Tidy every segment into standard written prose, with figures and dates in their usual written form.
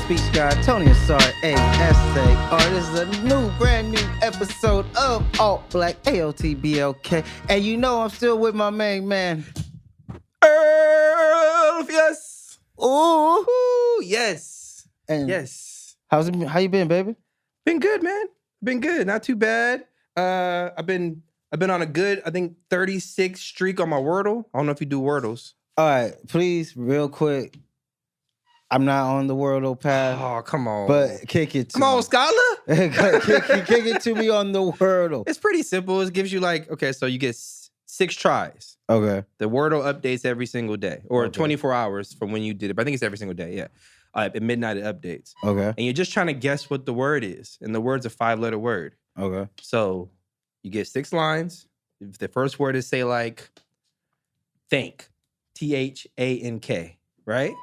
speech guy, Tony Asar ASAR. This is a brand new episode of Alt Black ALT BLK. And you know I'm still with my main man, Earrrrrrlpheus. Ooh. Yes. And Yes. how you been, baby? Been good, man. Been good. Not too bad. I've been on a good, I think, 36 streak on my Wordle. I don't know if you do Wordles. All right, please, real quick. I'm not on the Wordle path. Oh, come on. But kick it to Come on, me. scholar. kick it to me on the Wordle. It's pretty simple. It gives you like, okay, so you get 6 tries. Okay. The Wordle updates every single day, or Okay. 24 hours from when you did it. But I think it's every single day, yeah. At midnight it updates. Okay. And you're just trying to guess what the word is. And the word's a 5-letter word. Okay. So you get 6 lines. If the first word is, say, like, thank, THANK, right?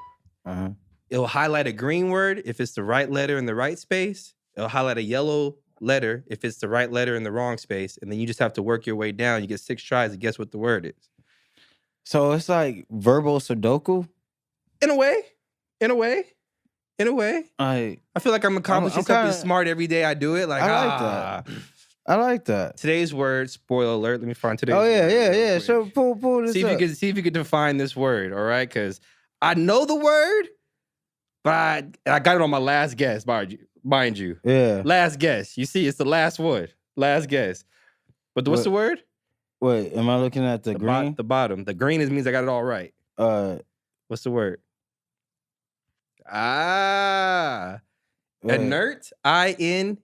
Uh-huh. It'll highlight a green word if it's the right letter in the right space. It'll highlight a yellow letter if it's the right letter in the wrong space. And then you just have to work your way down. You get 6 tries to guess what the word is. So it's like verbal Sudoku? In a way. In a way. In a way. I feel like I'm accomplishing something smart every day I do it. Like, I like that. I like that. Today's word, spoiler alert. Let me find today's Oh, word. yeah. So pull this See up. if you could define this word, all right? Because I know the word, but I got it on my last guess, mind you. Yeah. Last guess. You see, it's the last word. Last guess. But what's the word? Wait, am I looking at the green? The bottom. The green means I got it all right. What's the word? Wait. Inert. INERT.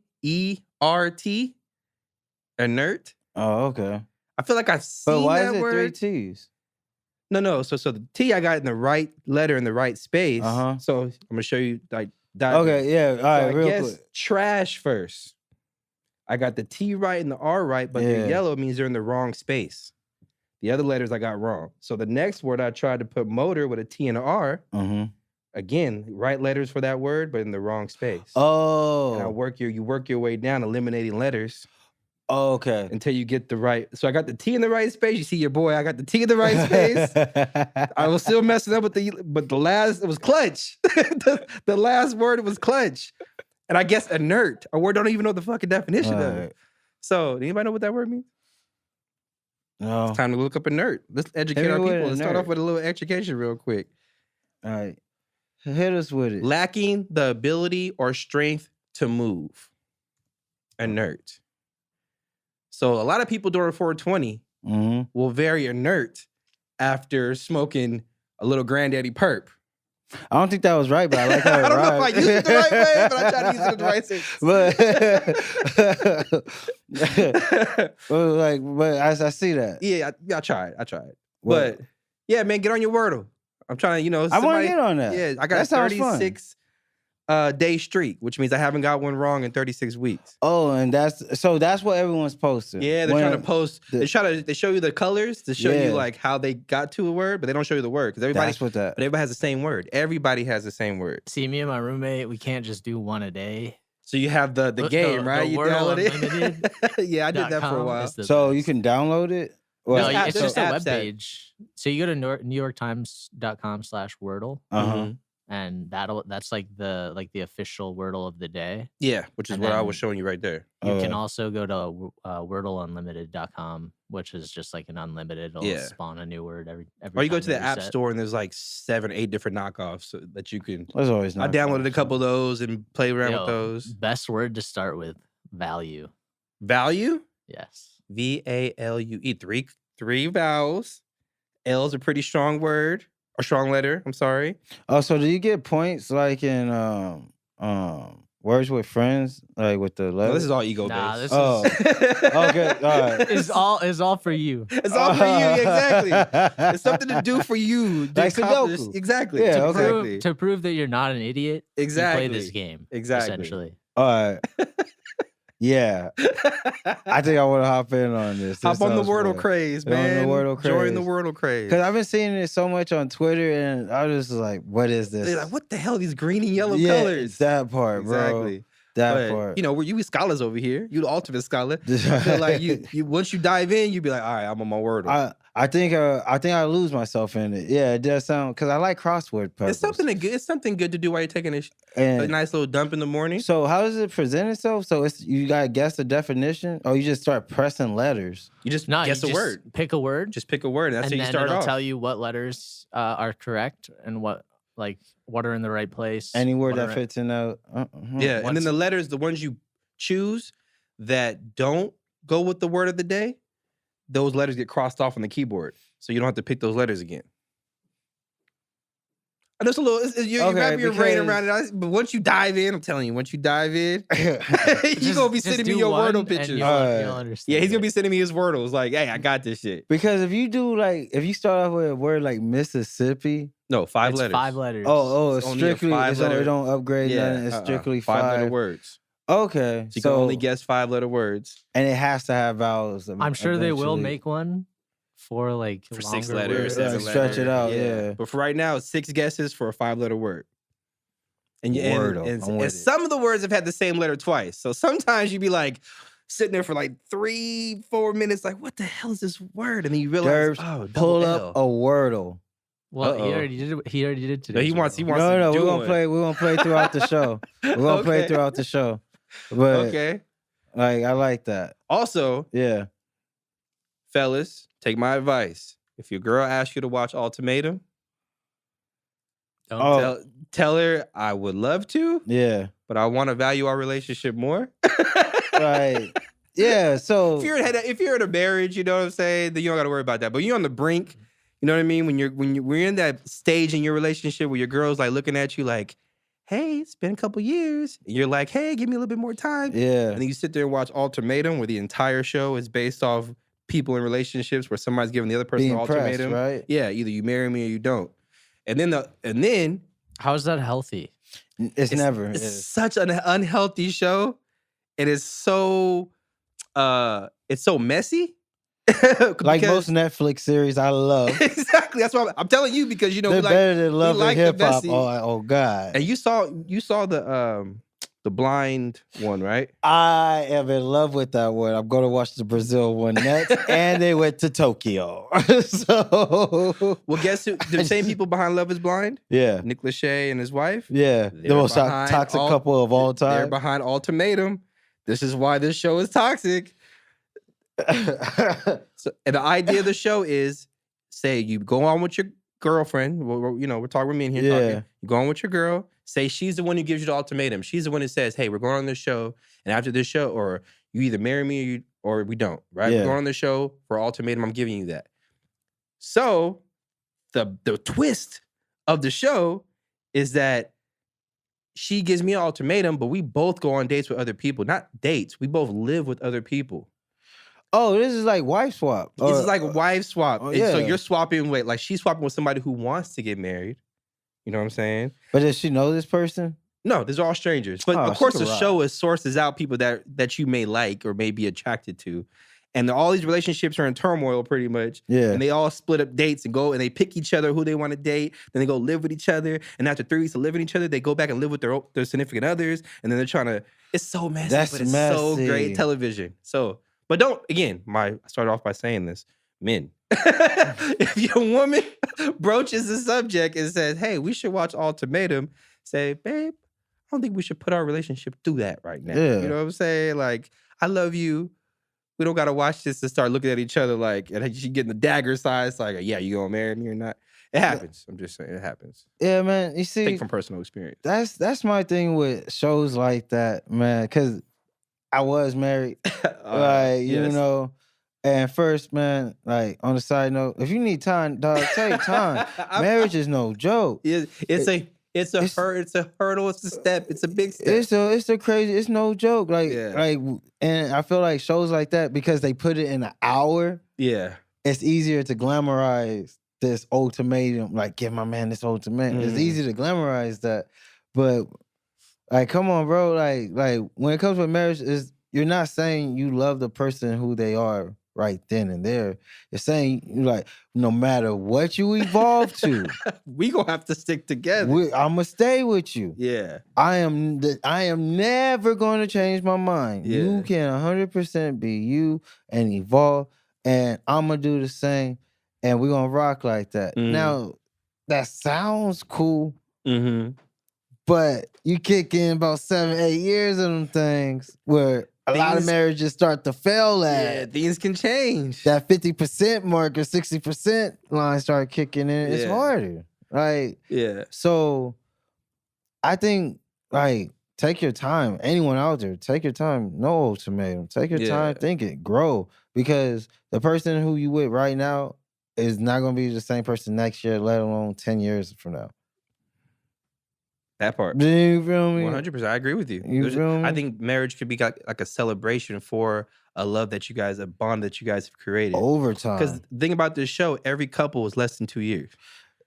Inert. Oh, okay. I feel like I've seen But why that is it word. 3 T's? No. So the T I got in the right letter in the right space. Uh-huh. So I'm gonna show you like. Okay, yeah. All right, So real I guess quick. trash first. I got the T right and the R right, but Yeah. the yellow means they're in the wrong space. The other letters I got wrong. So the next word I tried to put motor with a T and an R. Mm-hmm. Again, right letters for that word, but in the wrong space. Oh. And you work your way down, eliminating letters. Oh, okay. Until you get the right. So I got the T in the right space. You see your boy, I got the T in the right space. I was still messing up with but the last, it was clutch. the last word was clutch. And I guess inert, a word I don't even know the fucking definition of it. So, anybody know what that word means? No. It's time to look up inert. Let's educate our people. Let's start off with a little education real quick. All right. Hit us with it. Lacking the ability or strength to move. Inert. So a lot of people during 420 will very inert after smoking a little granddaddy perp. I don't think that was right, but I like how it I don't know if I rhymed. used it the right way, but I tried to use it in the right sense. but I see that. Yeah, I tried. But yeah, man, get on your Wordle. I'm trying to, I want to get on that. Yeah, I got a 36 day streak, which means I haven't got one wrong in 36 weeks. Oh, and that's what everyone's posting. Yeah, they're trying to post. They show you the colors to show you like how they got to a word, but they don't show you the word because everybody has the same word. Everybody has the same word. See, me and my roommate, we can't just do one a day. So you have the game, right? You download it. Yeah, I did that for a while. So you can download it. No, it's just a web page. So you go to NewYorkTimes.com/Wordle. And that's like the official Wordle of the day. Yeah, which is what I was showing you right there. You can also go to WordleUnlimited.com, which is just like an unlimited. It'll spawn a new word every or you go time to the app reset. store and there's like 7, 8 different knockoffs that you can. That's always nice. I downloaded a couple of those and play around with those. Best word to start with: value. Value? Yes. VALUE. 3 vowels. L's a pretty strong word. Or strong letter, I'm sorry. Oh, so do you get points like in Words with Friends, like with the letter? No, this is all ego based. Nah, this is okay. All right. It's all for you. It's all for you, exactly. It's something to do for you. Like Sudoku. Exactly. Yeah, to prove that you're not an idiot. Exactly. You play this game. Exactly. Essentially. All right. Yeah. I think I want to hop in on this. Hop on the Wordle craze, man. Join the Wordle craze. Because I've been seeing it so much on Twitter, and I was just like, what is this? They're like, what the hell are these green and yellow colors? colors? That part, bro. That but part. you know, we scholars over here. You the ultimate scholar. I feel like you once you dive in, you be like, all right, I'm on my Wordle. I think I lose myself in it. Yeah, it does sound because I like crossword puzzles. It's something good to do while you're taking a And nice little dump in the morning. so how does it present itself? So it's you gotta guess the definition, or you just start pressing letters. You just No, guess you a just word. Pick a word. Just pick a word. And that's and how you then start it'll off. tell you what letters are correct and what are in the right place. Any word what that are- fits in the Yeah, and then the letters, the ones you choose that don't go with the word of the day, those letters get crossed off on the keyboard, so you don't have to pick those letters again. I know it's a little. You wrap your brain around it, but once you dive in, I'm telling you, once you dive in, you're gonna be sending me your Wordle pictures. You'll understand. Yeah, he's gonna be sending me his Wordles. Like, hey, I got this shit. Because if you start off with a word like Mississippi, No, five It's letters. 5 letters. it's only a strictly five-letter- it don't upgrade nothing. It's strictly 5-letter words. Okay, So you can only guess 5-letter words. and it has to have vowels. I'm sure they will eventually. make one for For 6 longer letters, words. 7 Stretch letters. it out, yeah. But for right now, it's 6 guesses for a 5-letter word. And Wordle, I'm and with it. some of the words have had the same letter twice. So sometimes you'd be like sitting there for like 3-4 minutes, like, what the hell is this word? And then you realize, Derbs, pull up a Wordle. Well, Uh-oh. he already did it. He already did today. No, he wants to No, do we're gonna one. play. We're gonna play throughout the show. We're gonna play Okay. throughout the show. But Okay. like, I like that. Also, Yeah. fellas, take my advice. If your girl asks you to watch Ultimatum, Don't tell her I would love to, Yeah. but I want to value our relationship more. Right. Yeah. So If you're in a marriage, you know what I'm saying, then you don't got to worry about that. But you're on the brink, you know what I mean? We're in that stage in your relationship where your girl's like looking at you like, hey, it's been a couple years. And you're like, hey, give me a little bit more time. yeah. And then you sit there and watch Ultimatum, where the entire show is based off people in relationships where somebody's giving the other person Being an pressed, ultimatum. right? Yeah, either you marry me or you don't. And then How's that healthy? It's never. it's such an unhealthy show. It is so it's so messy. Like Because- most Netflix series, I love. Exactly. That's why I'm telling you, because you know They're we better than Love like and the Hip Hop. messy. Oh God. And you saw the blind one, right? I am in love with that one. I'm going to watch the Brazil one next, and they went to Tokyo. So Well, guess who? The same people behind Love Is Blind, yeah, Nick Lachey and his wife. yeah, They're the most behind toxic couple of all They're time. behind Ultimatum. This is why this show is toxic. So, and the idea of the show is, say you go on with your girlfriend. We're talking with me in here. Yeah. Talking. You go on with your girl. Say she's the one who gives you the ultimatum. She's the one who says, "Hey, we're going on this show, and after this show, or you either marry me or we don't." Right? Yeah. We're going on the show for ultimatum. I'm giving you that. So, the twist of the show is that she gives me an ultimatum, but we both go on dates with other people. Not dates. We both live with other people. Oh, this is like wife swap. This is like a wife swap. oh, And so yeah. you're swapping with, like, she's swapping with somebody who wants to get married. You know what I'm saying? But does she know this person? No, these are all strangers. But Oh, of course, she the can show sources out people that you may like or may be attracted to. And all these relationships are in turmoil pretty much. Yeah. And they all split up dates and go and they pick each other who they want to date. Then they go live with each other. And after 3 weeks of living with each other, they go back and live with their significant others. And then they're trying to, it's so messy, That's but it's so messy. great television. So, but don't, again, I started off by saying this, men. If your woman broaches the subject and says, hey, we should watch Ultimatum, say, babe, I don't think we should put our relationship through that right now. Yeah. You know what I'm saying? Like, I love you. We don't got to watch this and start looking at each other like, and she getting the dagger size, like, yeah, you gonna marry me or not? It happens. I'm just saying, it happens. Yeah, man. You see, Take from personal experience. that's my thing with shows like that, man. Because I was married, like you yes. know. And first, man, like on the side note, if you need time, dog, take time. Marriage is no joke. It's a hurdle. It's a step. It's a big step. It's a crazy. It's no joke. Like Yeah. and I feel like shows like that, because they put it in an hour, Yeah. it's easier to glamorize this ultimatum. Like, give my man this ultimatum. It's Mhm. easy to glamorize that, but like, come on, bro. Like when it comes with marriage, you're not saying you love the person who they are right then and there. It's saying like no matter what you evolve to, we gonna have to stick together. I'ma stay with you. Yeah. I am never going to change my mind. Yeah. You can 100% be you and evolve, and I'm gonna do the same, and we're gonna rock like that. Now, that sounds cool, but you kick in about 7-8 years of them things where a lot of marriages start to fail at. Yeah, things can change. That 50% mark or 60% line start kicking in. It's harder, right? Yeah. So I think, like, take your time. Anyone out there, take your time. No ultimatum. Take your time, think it, grow. Because the person who you with right now is not going to be the same person next year, let alone 10 years from now. That part. You feel me? 100%. I agree with you. You feel me? I think marriage could be like a celebration for a love that you guys, a bond that you guys have created. Over time. Because the thing about this show, every couple is less than 2 years.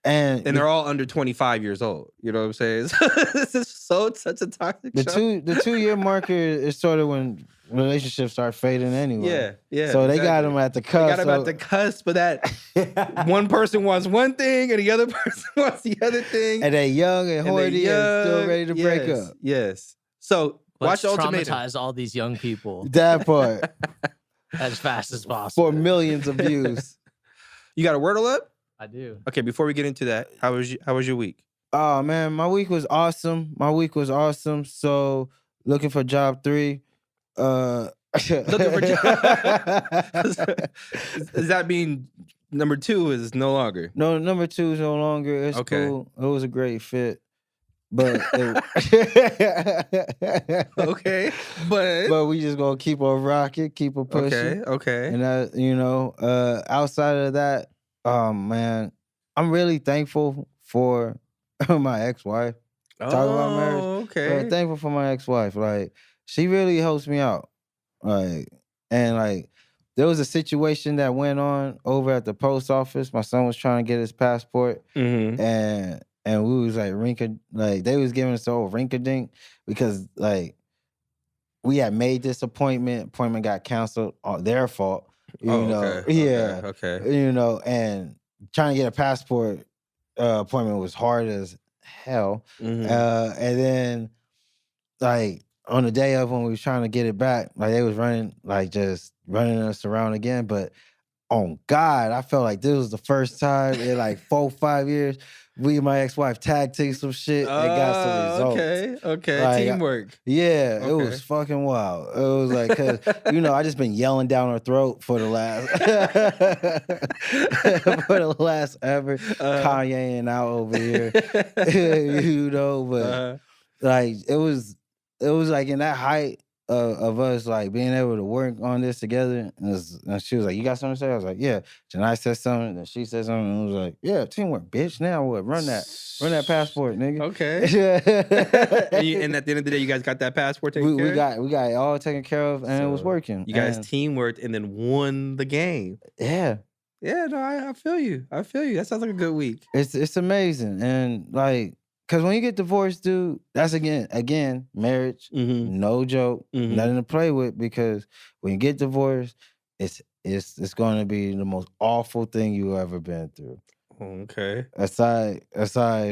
And they're all under 25 years old. You know what I'm saying? This is such a toxic show. The 2-year marker is sort of when relationships start fading anyway. Yeah, yeah. So they got them at the cusp. They got them at the cusp of that. One person wants one thing and the other person wants the other thing. And they young and horny and still ready to break up. Yes. So Let's watch Ultimatum. traumatize all these young people That part. as fast as possible. For millions of views. You got a Wordle up? I do. Okay, before we get into that, how was your week? Oh man, my week was awesome. So looking for job 3. Looking for job. Does that mean number 2 is no longer? No, number 2 is no longer. It's cool. It was a great fit. But okay, but we just gonna keep on rocking, keep on pushing. Okay. And outside of that, man, I'm really thankful for my ex-wife. Talking about marriage. Okay. Thankful for my ex-wife. Like, she really helps me out. Like, and like, there was a situation that went on over at the post office. My son was trying to get his passport, and we was like they was giving us the old rink-a-dink because like we had made this appointment got canceled, their fault. You know, and trying to get a passport appointment was hard as hell. And then like on the day of when we was trying to get it back, like they was running us around again. But on God, I felt like this was the first time in like 4-5 years we and my ex-wife tag teamed some shit and got some results. Okay. Like, Teamwork. It was fucking wild. It was like, cause I just been yelling down her throat for the last ever Kanyeing out over here. But like it was like in that height of us like being able to work on this together, and she was like, "You got something to say?" I was like, "Yeah." Janai said something, and she said something, and I was like, "Yeah, teamwork, bitch. Now what? Run that passport, nigga." Okay. and at the end of the day, you guys got that passport taken care of? We got it all taken care of, and it was working. You guys teamworked and then won the game. Yeah. Yeah, no, I feel you. That sounds like a good week. It's amazing, and like. Because when you get divorced, dude, that's again, marriage, no joke, nothing to play with. Because when you get divorced, it's going to be the most awful thing you ever been through. Okay. Aside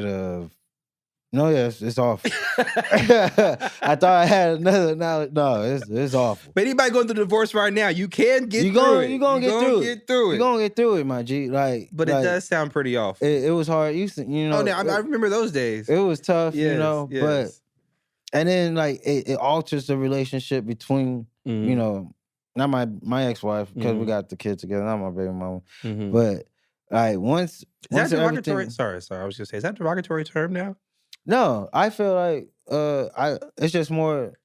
of, it's awful. I thought I had another knowledge. No, it's awful. But anybody going through the divorce right now, you can get through it. You're going to get through it. You're going to get through it, my G. But it does sound pretty awful. It was hard. I remember those days. It was tough, yes. But and then like it alters the relationship between not my ex-wife because we got the kids together, not my baby mama, but like once. Is that derogatory? Sorry. I was gonna say, is that derogatory term now? No, I feel like it's just more.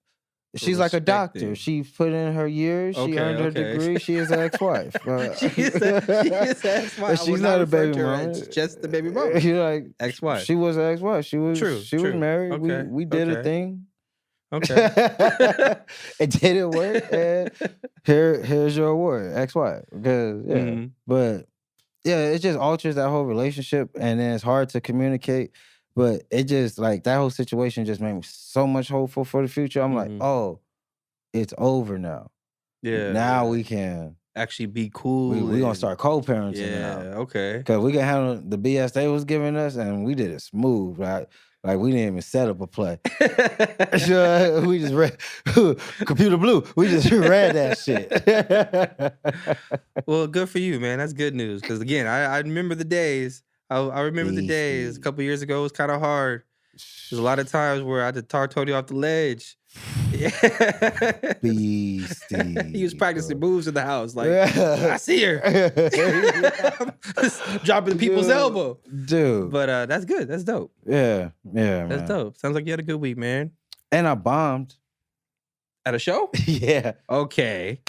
She's like a doctor. She put in her years. She earned her degree. She is an ex-wife. She is an ex-wife. She's not a baby mama. It's just the baby mama. You're like ex-wife. She was an ex-wife. She was true. was married. Okay. We did a thing. Okay. It didn't work. And here's your award, ex-wife. Because but it just alters that whole relationship, and then it's hard to communicate. But it just like that whole situation just made me so much hopeful for the future. I'm like, oh, it's over now. Yeah. Now we can actually be cool. We gonna start co-parenting Yeah, now. okay. Because we can handle the BS they was giving us, and we did it smooth, right? Like we didn't even set up a play. We just read computer blue. We just read that shit. Well, good for you, man. That's good news. Because again, I remember the days. I remember the days. A couple years ago, it was kind of hard. There's a lot of times where I had to tar Tony off the ledge. Beastie. He was practicing moves in the house. Like, I see her. Dropping people's elbow. Dude. But that's good. That's dope. Yeah, That's dope. Sounds like you had a good week, man. And I bombed. At a show? Yeah. Okay.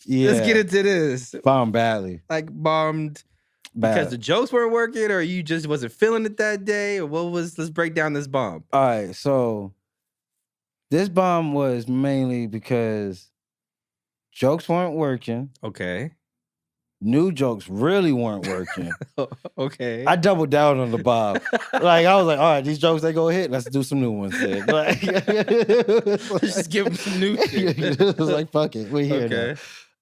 Yeah. Let's get into this. Bombed badly. Like bombed because the jokes weren't working, or you just wasn't feeling it that day, or what was? Let's break down this bomb. All right, so this bomb was mainly because jokes weren't working. Okay. New jokes really weren't working. Okay. I doubled down on the bomb. Like I was like, all right, these jokes they go hit. Let's do some new ones then. Like, just give them some new shit. It was like, fuck it, we're here now.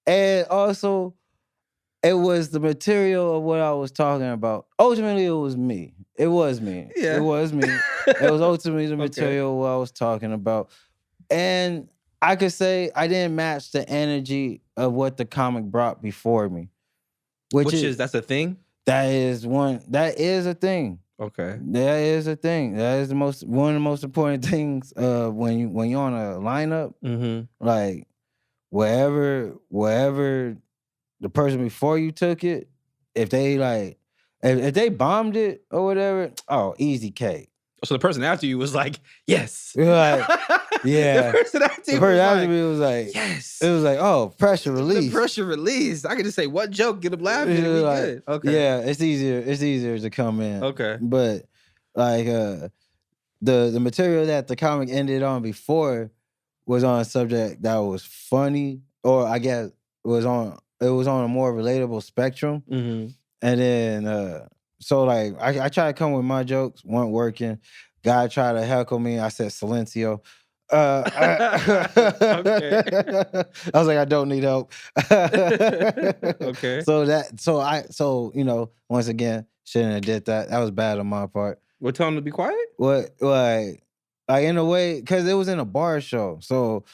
And also, it was the material of what I was talking about. Ultimately, it was me. It was me. Yeah. It was me. It was ultimately the material of what I was talking about. And I could say I didn't match the energy of what the comic brought before me. Which is that's a thing? That is a thing. Okay. That is a thing. That is one of the most important things when you're on a lineup. Mm-hmm. Like wherever the person before you took it, if they bombed it or whatever, oh, easy cake. So the person after you was like, yes. Like, yeah. The person after me was like, yes. It was like, oh, pressure release. The pressure release. I could just say one joke, get them laughing, and we good. Okay. Yeah, it's easier to come in. Okay. But like the material that the comic ended on before was on a subject that was funny, or I guess it was on a more relatable spectrum. Mm-hmm. And then so like I tried to come with my jokes, weren't working. Guy tried to heckle me. I said silencio. Okay. I was like, I don't need help. Okay. So you know, once again, shouldn't have did that. That was bad on my part. What, tell him to be quiet? What like in a way, because it was in a bar show. So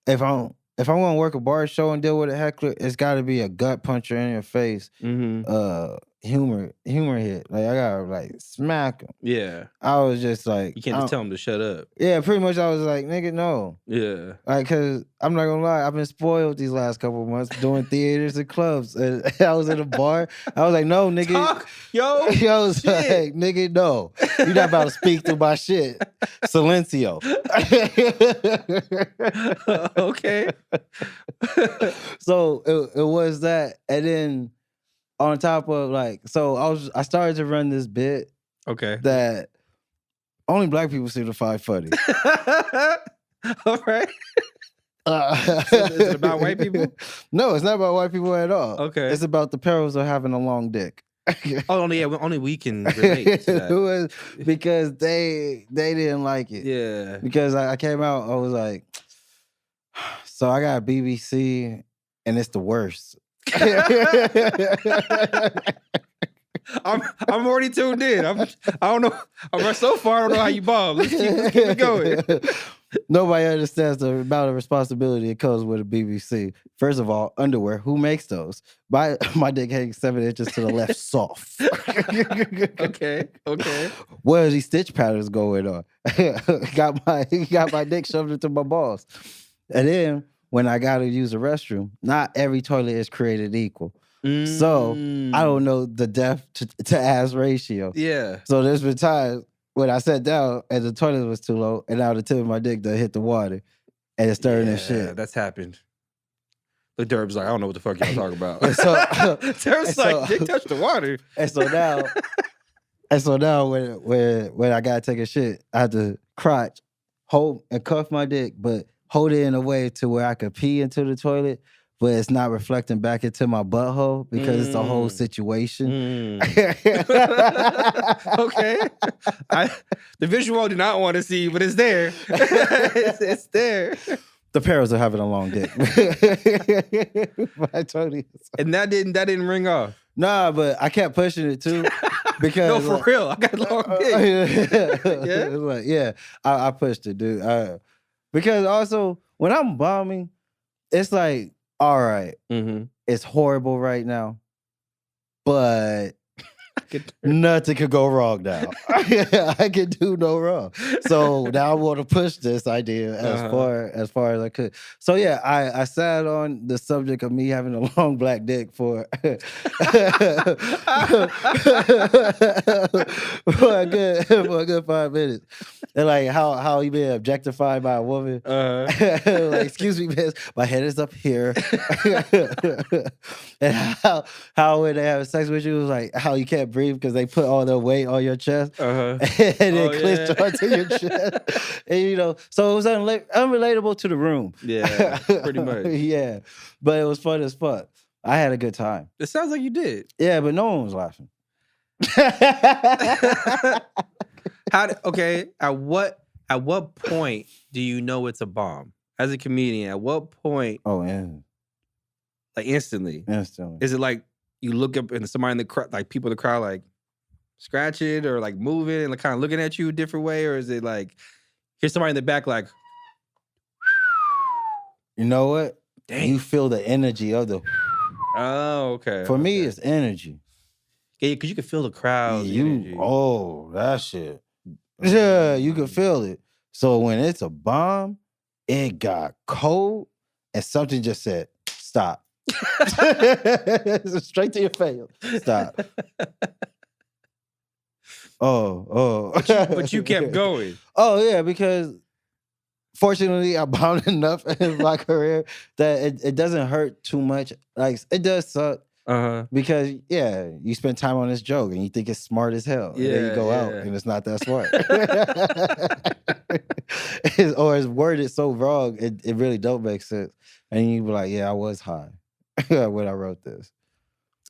if I'm gonna work a bar show and deal with a heckler, it's got to be a gut puncher in your face. Mm-hmm. Humor hit. Like I gotta like smack him. Yeah. I was just like, you can't just tell him to shut up. Yeah, pretty much. I was like, nigga, no. Yeah. Like, cause I'm not gonna lie, I've been spoiled these last couple of months doing theaters and clubs. And I was in a bar. I was like, no, nigga. Talk, yo. I was like, nigga, no. You're not about to speak through my shit. Silencio. Okay. So it was that, and then on top of like, so I started to run this bit. Okay. That only black people seem to find funny. All right. So is it about white people? No, it's not about white people at all. Okay. It's about the perils of having a long dick. Oh, yeah, only we can relate to that. Because they didn't like it. Yeah. Because I came out, I was like, so I got BBC and it's the worst. I'm already tuned in. I don't know. So far, I don't know how you bomb. Let's keep it going. Nobody understands the amount of responsibility it comes with a BBC. First of all, underwear. Who makes those? My dick hangs 7 inches to the left, soft. Okay. Where are these stitch patterns going on? got my dick shoved into my balls. And then when I got to use a restroom, not every toilet is created equal. So I don't know the depth to ass ratio. Yeah. So there's been times when I sat down and the toilet was too low, and now the tip of my dick done hit the water, and it's stirring and shit. That's happened. The Derb's like, I don't know what the fuck y'all talking about. Derb's like, dick touched the water. And so now, when I gotta take a shit, I have to crotch, hold and cuff my dick, but hold it in a way to where I could pee into the toilet, but it's not reflecting back into my butthole because it's a whole situation. Okay. The visual I do not want to see, but it's there. It's there. The perils of having a long dick. By Tony. And that didn't ring off. Nah, but I kept pushing it too. Because no, for real. I got a long dick. Yeah. Like, yeah, I pushed it, dude. Because also, when I'm bombing, it's like, all right, it's horrible right now, but nothing could go wrong now. I can do no wrong. So now I want to push this idea as far as I could. So yeah, I sat on the subject of me having a long black dick for a good 5 minutes. And like how he been objectified by a woman. Like, excuse me, miss, my head is up here. And how when they have sex with you, it's like how you can't breathe because they put all their weight on your chest and then clench onto your chest. And you know, so it was unrelatable to the room. Yeah, pretty much. Yeah, but it was fun as fuck. I had a good time. It sounds like you did. Yeah, but no one was laughing. Okay, at what point do you know it's a bomb? As a comedian, at what point? Oh, yeah. Like instantly. Instantly. Is it like you look up and somebody in the crowd, like people in the crowd, like scratching or like moving and like kind of looking at you a different way? Or is it like, here's somebody in the back like, you know what? dang. You feel the energy of the. Oh, okay. For me, it's energy. Yeah, because you can feel the crowd. That shit. Yeah, you can feel it. So when it's a bomb, it got cold and something just said, stop. Straight to your face. Stop. But you kept going. Oh, yeah, because fortunately, I bombed enough in my career that it doesn't hurt too much. Like, it does suck. Because you spend time on this joke and you think it's smart as hell. Yeah, and then you go out and it's not that smart. Or it's worded so wrong, it really don't make sense. And you be like, yeah, I was high when I wrote this.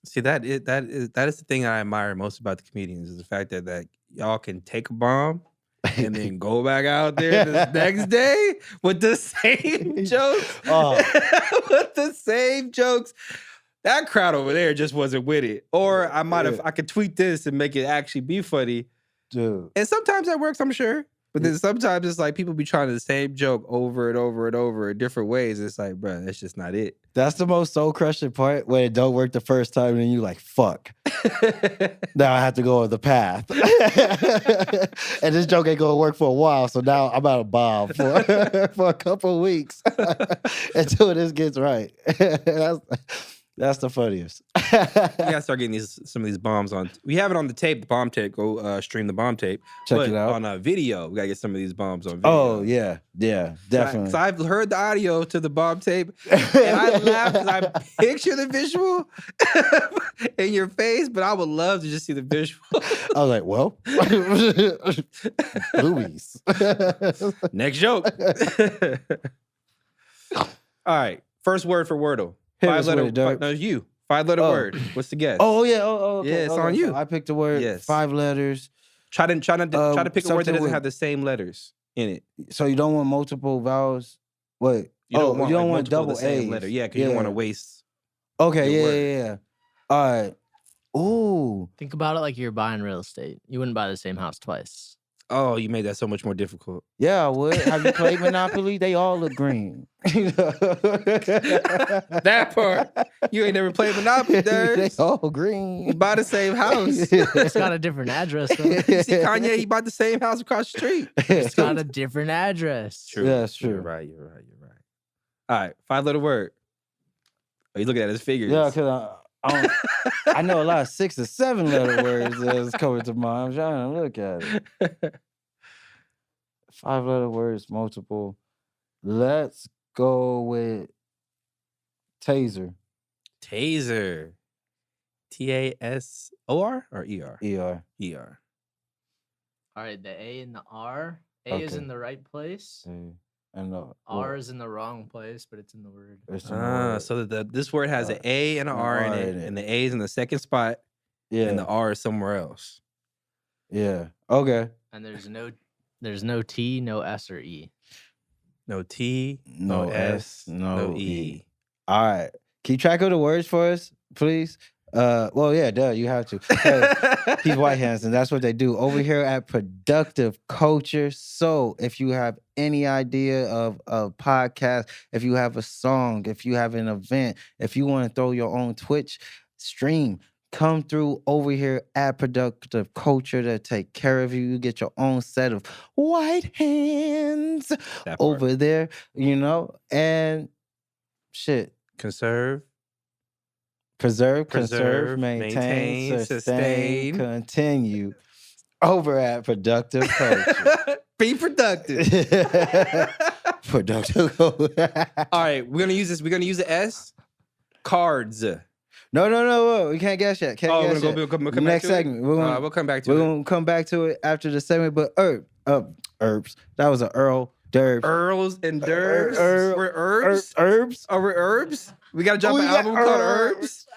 See, that is the thing I admire most about the comedians is the fact that y'all can take a bomb and then go back out there the next day with the same jokes. With the same jokes. That crowd over there just wasn't with it. Or I could tweet this and make it actually be funny. Dude. And sometimes that works, I'm sure. But then sometimes it's like people be trying the same joke over and over and over in different ways. It's like, bro, that's just not it. That's the most soul-crushing part when it don't work the first time and then you like, fuck. Now I have to go on the path. And this joke ain't gonna work for a while, so now I'm out of bomb for a couple of weeks until this gets right. That's the funniest. You gotta start getting some of these bombs on. We have it on the tape, the bomb tape. Go stream the bomb tape. Check it out. On a video, we gotta get some of these bombs on video. Oh, yeah, definitely. So I've heard the audio to the bomb tape, and I laugh because I picture the visual in your face, but I would love to just see the visual. I was like, well, boobies. Next joke. All right, first word for Wordle. 5-letter word. What's the guess? Oh yeah. Okay. Yeah, it's on you. So I picked a word. Yes. 5 letters. Try to pick a word that doesn't have the same letters in it. So you don't want multiple vowels. What? You don't want want double A's. Letter. Yeah, because you don't want to waste. Okay. Yeah. All right. Ooh. Think about it like you're buying real estate. You wouldn't buy the same house twice. Oh, you made that so much more difficult. Yeah, I would. Have you played Monopoly? They all look green. That part. You ain't never played Monopoly, They all green. You buy the same house. It's got a different address, though. You see Kanye, he bought the same house across the street. It's got a different address. True. Yeah, that's true. You're right. All right, 5-letter word. Oh, you looking at his figures. Yeah, because I know a lot of 6 or 7 letter words that's coming to mind. I'm trying to look at it. 5-letter words, multiple. Let's go with taser. Taser. TASOR or ER? ER. ER. All right, the A and the R. A is Okay. in the right place. And R is in the wrong place, but it's in the word. So this word has an A and an R in it, and the A is in the second spot, and the R is somewhere else. Yeah. Okay. And there's no T, no S or E. No T, no S, no no E. All right. Keep track of the words for us, please. Well, yeah, duh, you have to. He's white hands, and that's what they do over here at Productive Culture. So if you have any idea of a podcast, if you have a song, if you have an event, if you want to throw your own Twitch stream, come through over here at Productive Culture to take care of you. You get your own set of white hands over there, you know, and shit. Preserve, conserve, maintain, sustain, continue over at Productive Culture. Be productive. Productive. All right, we're gonna use this. We're gonna use the S. Cards. No. We can't guess yet. We'll come back Next to segment. We'll come back to it. We're gonna come back to it after the segment. But herbs. That was an Earl. Derbs. Earls and Derbs. We're herbs. Herbs. Oh, we're herbs. We gotta drop an album called Herbs.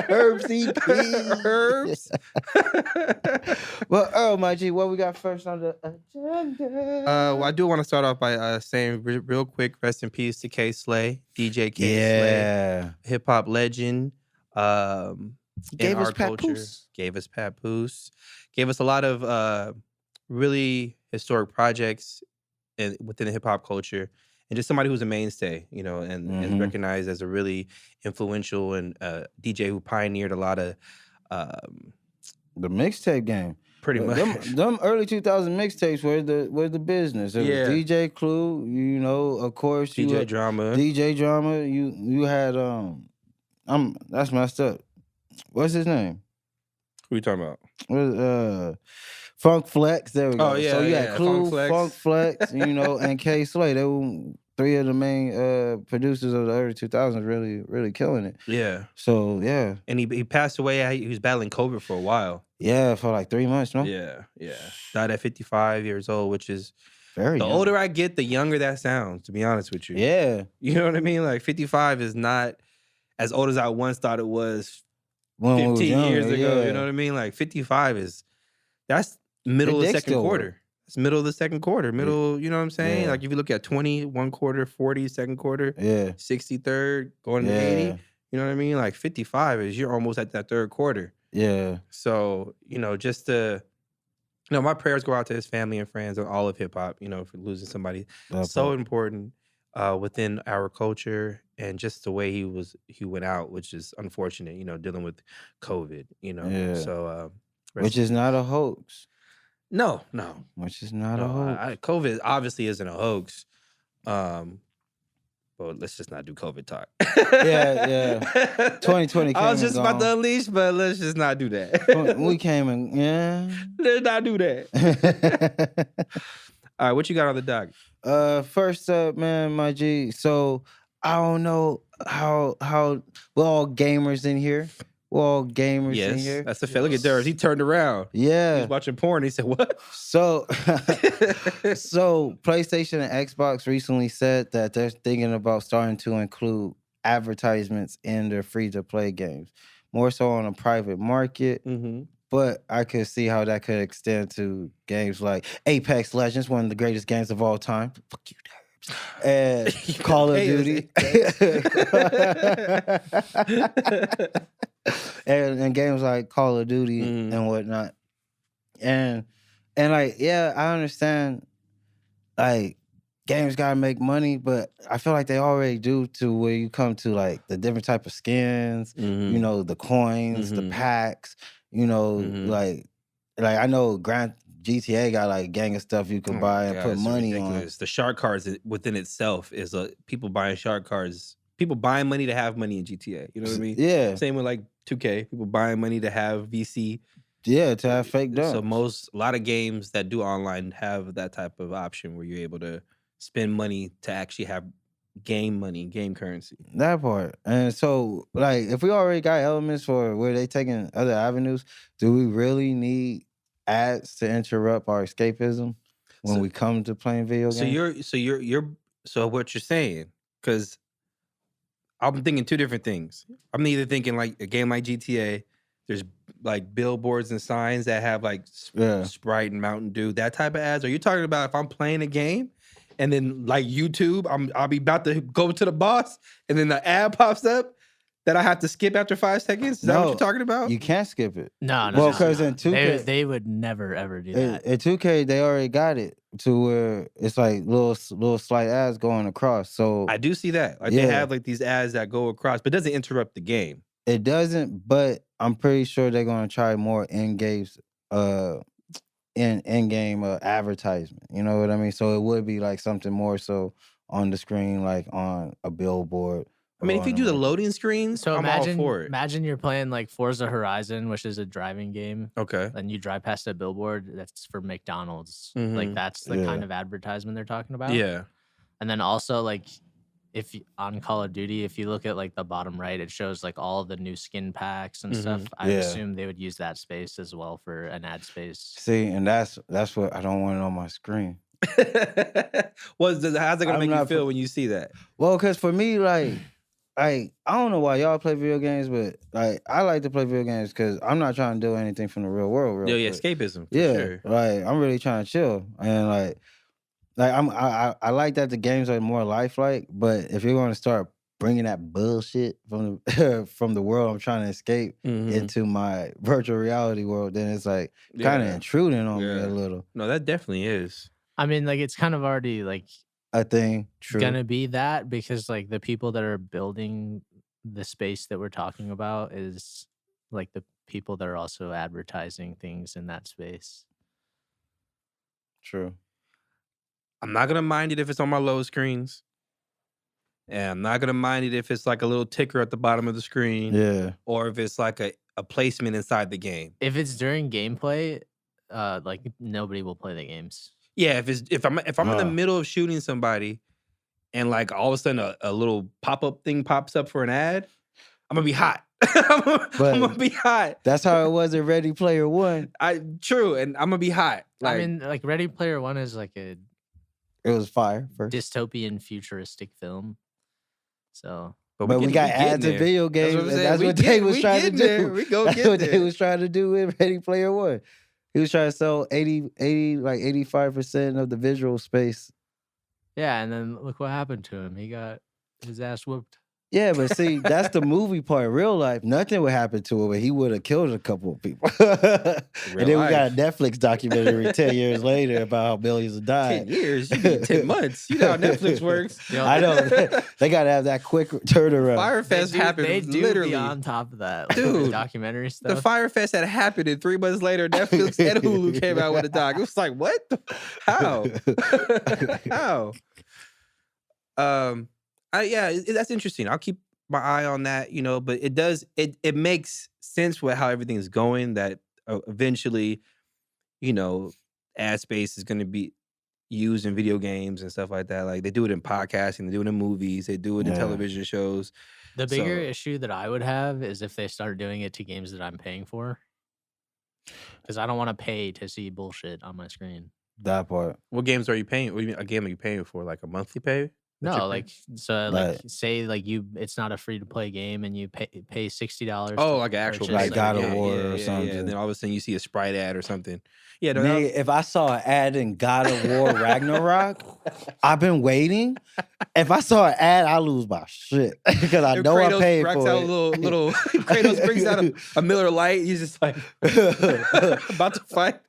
Herbs EP. Herbs. Well, Earl, my G, what we got first on the agenda? Well, I do want to start off by saying real quick, rest in peace to K Slay, DJ K Slay, hip hop legend. Gave us Papoose. Gave us Papoose. Gave us a lot of really historic projects within the hip hop culture. And just somebody who's a mainstay, you know, and recognized as a really influential and DJ who pioneered a lot of the mixtape game. Pretty much. Them early 2000 mixtapes were the business. It was DJ Clue, you know, of course. DJ Drama. You had that's messed up. What's his name? Who you talking about? Funk Flex, there we go. Oh, yeah, so you had Clue, Funk Flex, you know, and K Slay. They were three of the main producers of the early 2000s, really killing it. Yeah. So, yeah. And he passed away. He was battling COVID for a while. Yeah, for like 3 months, no? Yeah. Died at 55 years old, which is very young. Older I get, the younger that sounds, to be honest with you. Yeah. You know what I mean? Like 55 is not as old as I once thought it was 15 years ago. You know what I mean? Like 55 that's middle of the second quarter. It's middle of the second quarter. Middle, you know what I'm saying? Yeah. Like if you look at 20, one quarter, 40, second quarter, 63rd, going to 80. You know what I mean? Like 55 you're almost at that third quarter. Yeah. So, you know, my prayers go out to his family and friends and all of hip hop, you know, for losing somebody so important within our culture, and just the way he went out, which is unfortunate, you know, dealing with COVID, you know. Yeah. So which is not a hoax. No. Which is not a hoax. COVID obviously isn't a hoax. But let's just not do COVID talk. Yeah. 2020 came I was just and about to gone. unleash, but let's just not do that. We came and Let's not do that. All right, what you got on the dock? First up, man, my G. So I don't know how we're all gamers in here. We're all gamers in here. That's the look at Durs. He turned around. Yeah. He was watching porn. He said, what? So PlayStation and Xbox recently said that they're thinking about starting to include advertisements in their free-to-play games, more so on a private market. Mm-hmm. But I could see how that could extend to games like Apex Legends, one of the greatest games of all time. Fuck you, Durs. And Call of Duty. and games like Call of Duty and whatnot. And like, yeah, I understand, like, games gotta make money, but I feel like they already do, to where you come to like the different type of skins, you know, the coins, the packs, you know, like I know GTA got like gang of stuff you can buy and put money on. The shark cards within itself is people buying shark cards. People buying money to have money in GTA. You know what I mean? Yeah. Same with like 2K. People buying money to have VC. Yeah, to have fake dunks. So a lot of games that do online have that type of option where you're able to spend money to actually have game money, game currency. That part. And so, like, if we already got elements for where they taking other avenues, do we really need ads to interrupt our escapism when we come to playing video games? So what you're saying, because I'm thinking two different things. I'm either thinking like a game like GTA, there's like billboards and signs that have like Sprite and Mountain Dew, that type of ads. Are you talking about if I'm playing a game and then like YouTube, I'll be about to go to the boss, and then the ad pops up that I have to skip after 5 seconds. Is that what you're talking about? You can't skip it. No. Well, because in 2K, they would never ever do that. In 2K, they already got it to where it's like little slight ads going across. So I do see that. Like they have like these ads that go across, but it doesn't interrupt the game. It doesn't, but I'm pretty sure they're gonna try more in-game advertisement. You know what I mean? So it would be like something more so on the screen, like on a billboard. I mean, if you do the loading screens, so I'm all for it. Imagine you're playing like Forza Horizon, which is a driving game. Okay. And you drive past a billboard that's for McDonald's. Like that's the kind of advertisement they're talking about. Yeah. And then also like if you, on Call of Duty, if you look at like the bottom right, it shows like all the new skin packs and stuff. I assume they would use that space as well for an ad space. See, and that's what I don't want it on my screen. How's it gonna make you feel when you see that? Well, because for me, like I don't know why y'all play video games, but like I like to play video games because I'm not trying to do anything from the real world. Yeah, escapism. Sure. Like I'm really trying to chill, and like I like that the games are more lifelike. But if you're going to start bringing that bullshit from the from the world I'm trying to escape into my virtual reality world, then it's like kind of intruding on me a little. No, that definitely is. I mean, like it's kind of already like a thing. True. Gonna be that because like the people that are building the space that we're talking about is like the people that are also advertising things in that space. True. I'm not gonna mind it if it's on my load screens. And I'm not gonna mind it if it's like a little ticker at the bottom of the screen. Yeah. Or if it's like a placement inside the game. If it's during gameplay, like nobody will play the games. Yeah, if I'm in the middle of shooting somebody and like all of a sudden a little pop-up thing pops up for an ad, I'm gonna be hot. I'm gonna be hot. That's how it was in Ready Player One. True, and I'm gonna be hot. Like, I mean, like Ready Player One is like it was fire first. Dystopian futuristic film. So But we got ads in video games. That's what they was trying to do. That's what they was trying to do with Ready Player One. He was trying to sell 85% of the visual space. Yeah, and then look what happened to him. He got his ass whooped. Yeah, but see, that's the movie part. In real life, nothing would happen to him, but he would have killed a couple of people. And then we got a Netflix documentary 10 years later about how millions have died. 10 years? You mean 10 months. You know how Netflix works. I know. They got to have that quick turnaround. Firefest happened they do literally. Be on top of that. Like, dude, the documentary stuff. The Firefest had happened, and 3 months later, Netflix and Hulu came out with a doc. It was like, what? How? How? Yeah, that's interesting. I'll keep my eye on that, you know, but it makes sense with how everything's going that eventually, you know, ad space is going to be used in video games and stuff like that. Like they do it in podcasting, they do it in movies, they do it in television shows. The bigger issue that I would have is if they start doing it to games that I'm paying for. Because I don't want to pay to see bullshit on my screen. That part. What games are you paying? What do you mean, a game are you paying for? Like a monthly pay? No, like so, like say like it's not a free to play game, and you pay $60. Oh, like an actual like God of War or something. And then all of a sudden you see a Sprite ad or something. Yeah, no, man, if I saw an ad in God of War Ragnarok, I've been waiting. If I saw an ad, I lose my shit because I know I paid for it. Little Kratos brings out a Miller Lite. He's just like about to fight.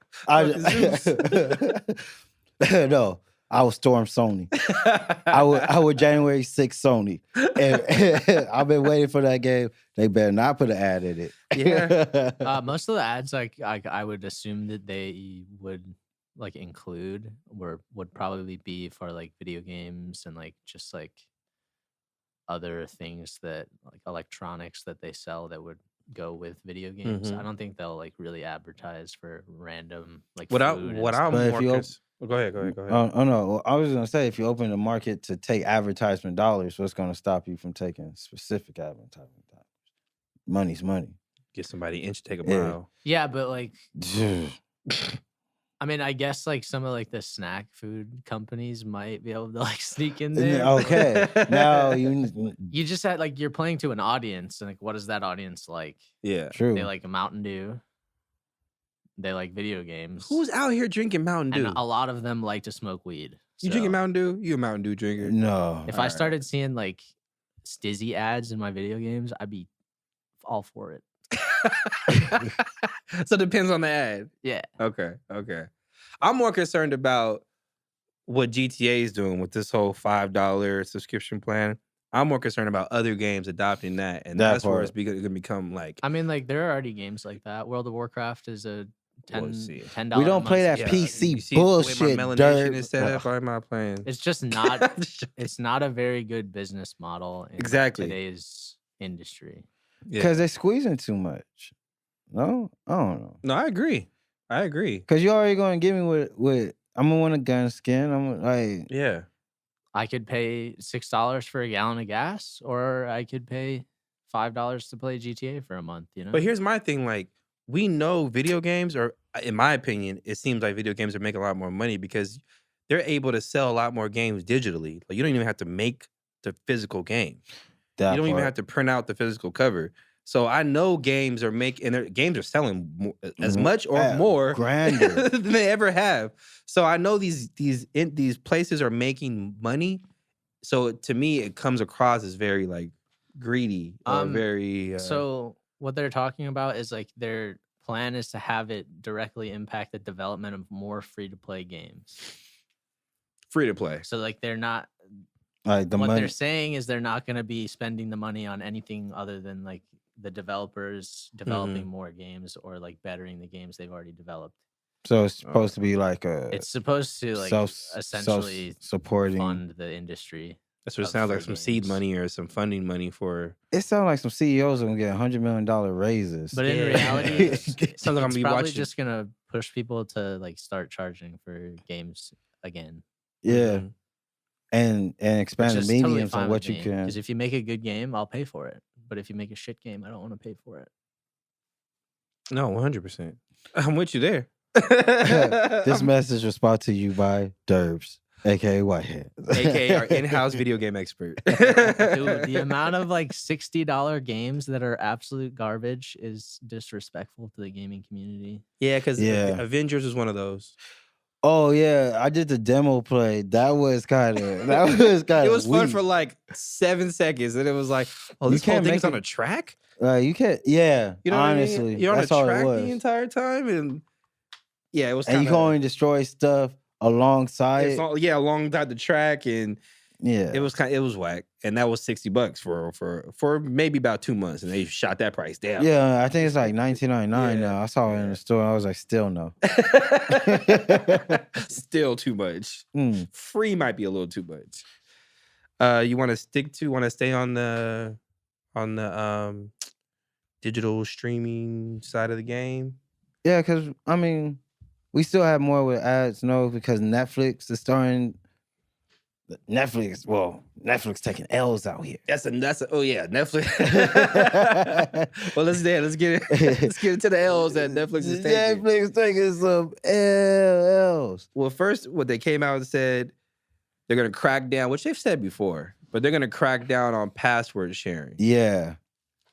No. I would storm Sony. I would January 6th Sony. And I've been waiting for that game. They better not put an ad in it. Yeah. Most of the ads, like I would assume that they would like include would probably be for like video games and like just like other things that like electronics that they sell that would go with video games. I don't think they'll like really advertise for random like Go ahead. Oh no, I was gonna say if you open the market to take advertisement dollars, what's gonna stop you from taking specific advertisement dollars? Money's money. Get somebody in to take a mile. Yeah, but like I mean, I guess like some of like the snack food companies might be able to like sneak in there. Okay. Now you just had like you're playing to an audience, and like what is that audience like? Yeah. True. They like a Mountain Dew. they like video games. Who's out here drinking Mountain Dew? And a lot of them like to smoke weed. You drinking Mountain Dew? You a Mountain Dew drinker? No. If I started seeing like Stizzy ads in my video games, I'd be all for it. So it depends on the ad. Yeah. Okay. I'm more concerned about what GTA is doing with this whole $5 subscription plan. I'm more concerned about other games adopting that, and that's where it's going to become like. I mean, like there are already games like that. World of Warcraft is a $10. We don't play that PC bullshit. My melanation is set up. I'm not playing. It's just not. It's not a very good business model in today's industry. Because they're squeezing too much. No, I don't know. No, I agree. Because you're already going to give me with I'm gonna want a gun skin. I'm like, yeah. I could pay $6 for a gallon of gas, or I could pay $5 to play GTA for a month. You know. But here's my thing: like, we know video games are, in my opinion, it seems like video games are making a lot more money because they're able to sell a lot more games digitally. Like, you don't even have to make the physical game. You don't even have to print out the physical cover. So I know games are games are selling as much or more grander than they ever have. So I know these places are making money. So to me, it comes across as very like greedy or very. So what they're talking about is like their plan is to have it directly impact the development of more free to play games. Free to play. So like they're not. Like they're saying is they're not going to be spending the money on anything other than like the developers developing more games or like bettering the games they've already developed. So it's supposed to be like it's supposed to like essentially supporting fund the industry. That's what it sounds like, some seed money or some funding money for. It sounds like some CEOs are gonna get $100 million raises. But in reality, it's probably watching. Just gonna push people to like start charging for games again. Yeah. And expand the mediums on what you can. Because if you make a good game, I'll pay for it. But if you make a shit game, I don't want to pay for it. No, 100%. I'm with you there. This message was brought to you by Derbs, aka Whitehead, aka our in-house video game expert. Dude, the amount of like $60 games that are absolute garbage is disrespectful to the gaming community. Yeah, because Avengers is one of those. Oh yeah, I did the demo play. That was kind of It was fun for like 7 seconds, and it was like, oh, this whole thing's on a track. You can't. Yeah, you know honestly, what I mean? You're on a track the entire time, and yeah, it was. And you can only destroy stuff alongside. Alongside the track, and yeah, it was whack, and that was $60 for maybe about 2 months, and they shot that price down. Yeah, I think it's like $19.99 now. I saw it in the store. I was like, still no. Still too much. Free might be a little too much. You want to stay on the digital streaming side of the game? Yeah, because I mean, we still have more with ads, because Netflix is starting. Netflix taking L's out here. Netflix. Well, let's get into the L's that Netflix is taking. Netflix taking some L's. Well, first, what they came out and said, they're gonna crack down, which they've said before, but they're gonna crack down on password sharing. Yeah,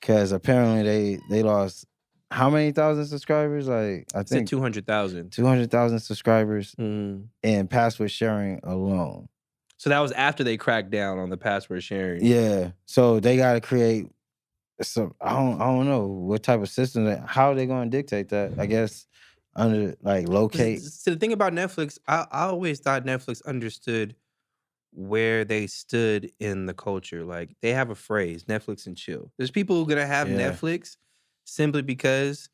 because apparently they lost how many thousand subscribers? Like I think 200,000. 200,000 subscribers in password sharing alone. So that was after they cracked down on the password sharing. Yeah. So they got to create some. I don't know what type of system. How are they going to dictate that? I guess under like locate. So the thing about Netflix, I always thought Netflix understood where they stood in the culture. Like they have a phrase, Netflix and chill. There's people who are gonna have Netflix simply because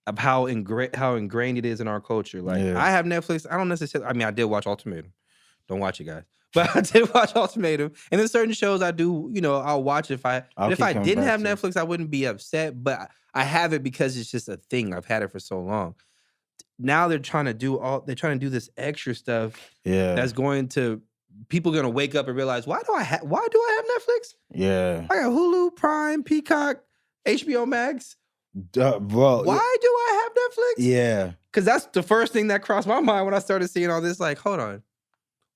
of how ingrained it is in our culture. Like I have Netflix. I don't necessarily. I mean, I did watch Ultimatum. Don't watch it, guys. But I did watch Ultimatum. And there's certain shows I do, I'll watch if I didn't have Netflix, I wouldn't be upset. But I have it because it's just a thing. I've had it for so long. Now they're trying to do this extra stuff. Yeah. That's going to people gonna wake up and realize, why do I have Netflix? Yeah. I got Hulu, Prime, Peacock, HBO Max. Bro. Why do I have Netflix? Yeah. Because that's the first thing that crossed my mind when I started seeing all this. Like, hold on.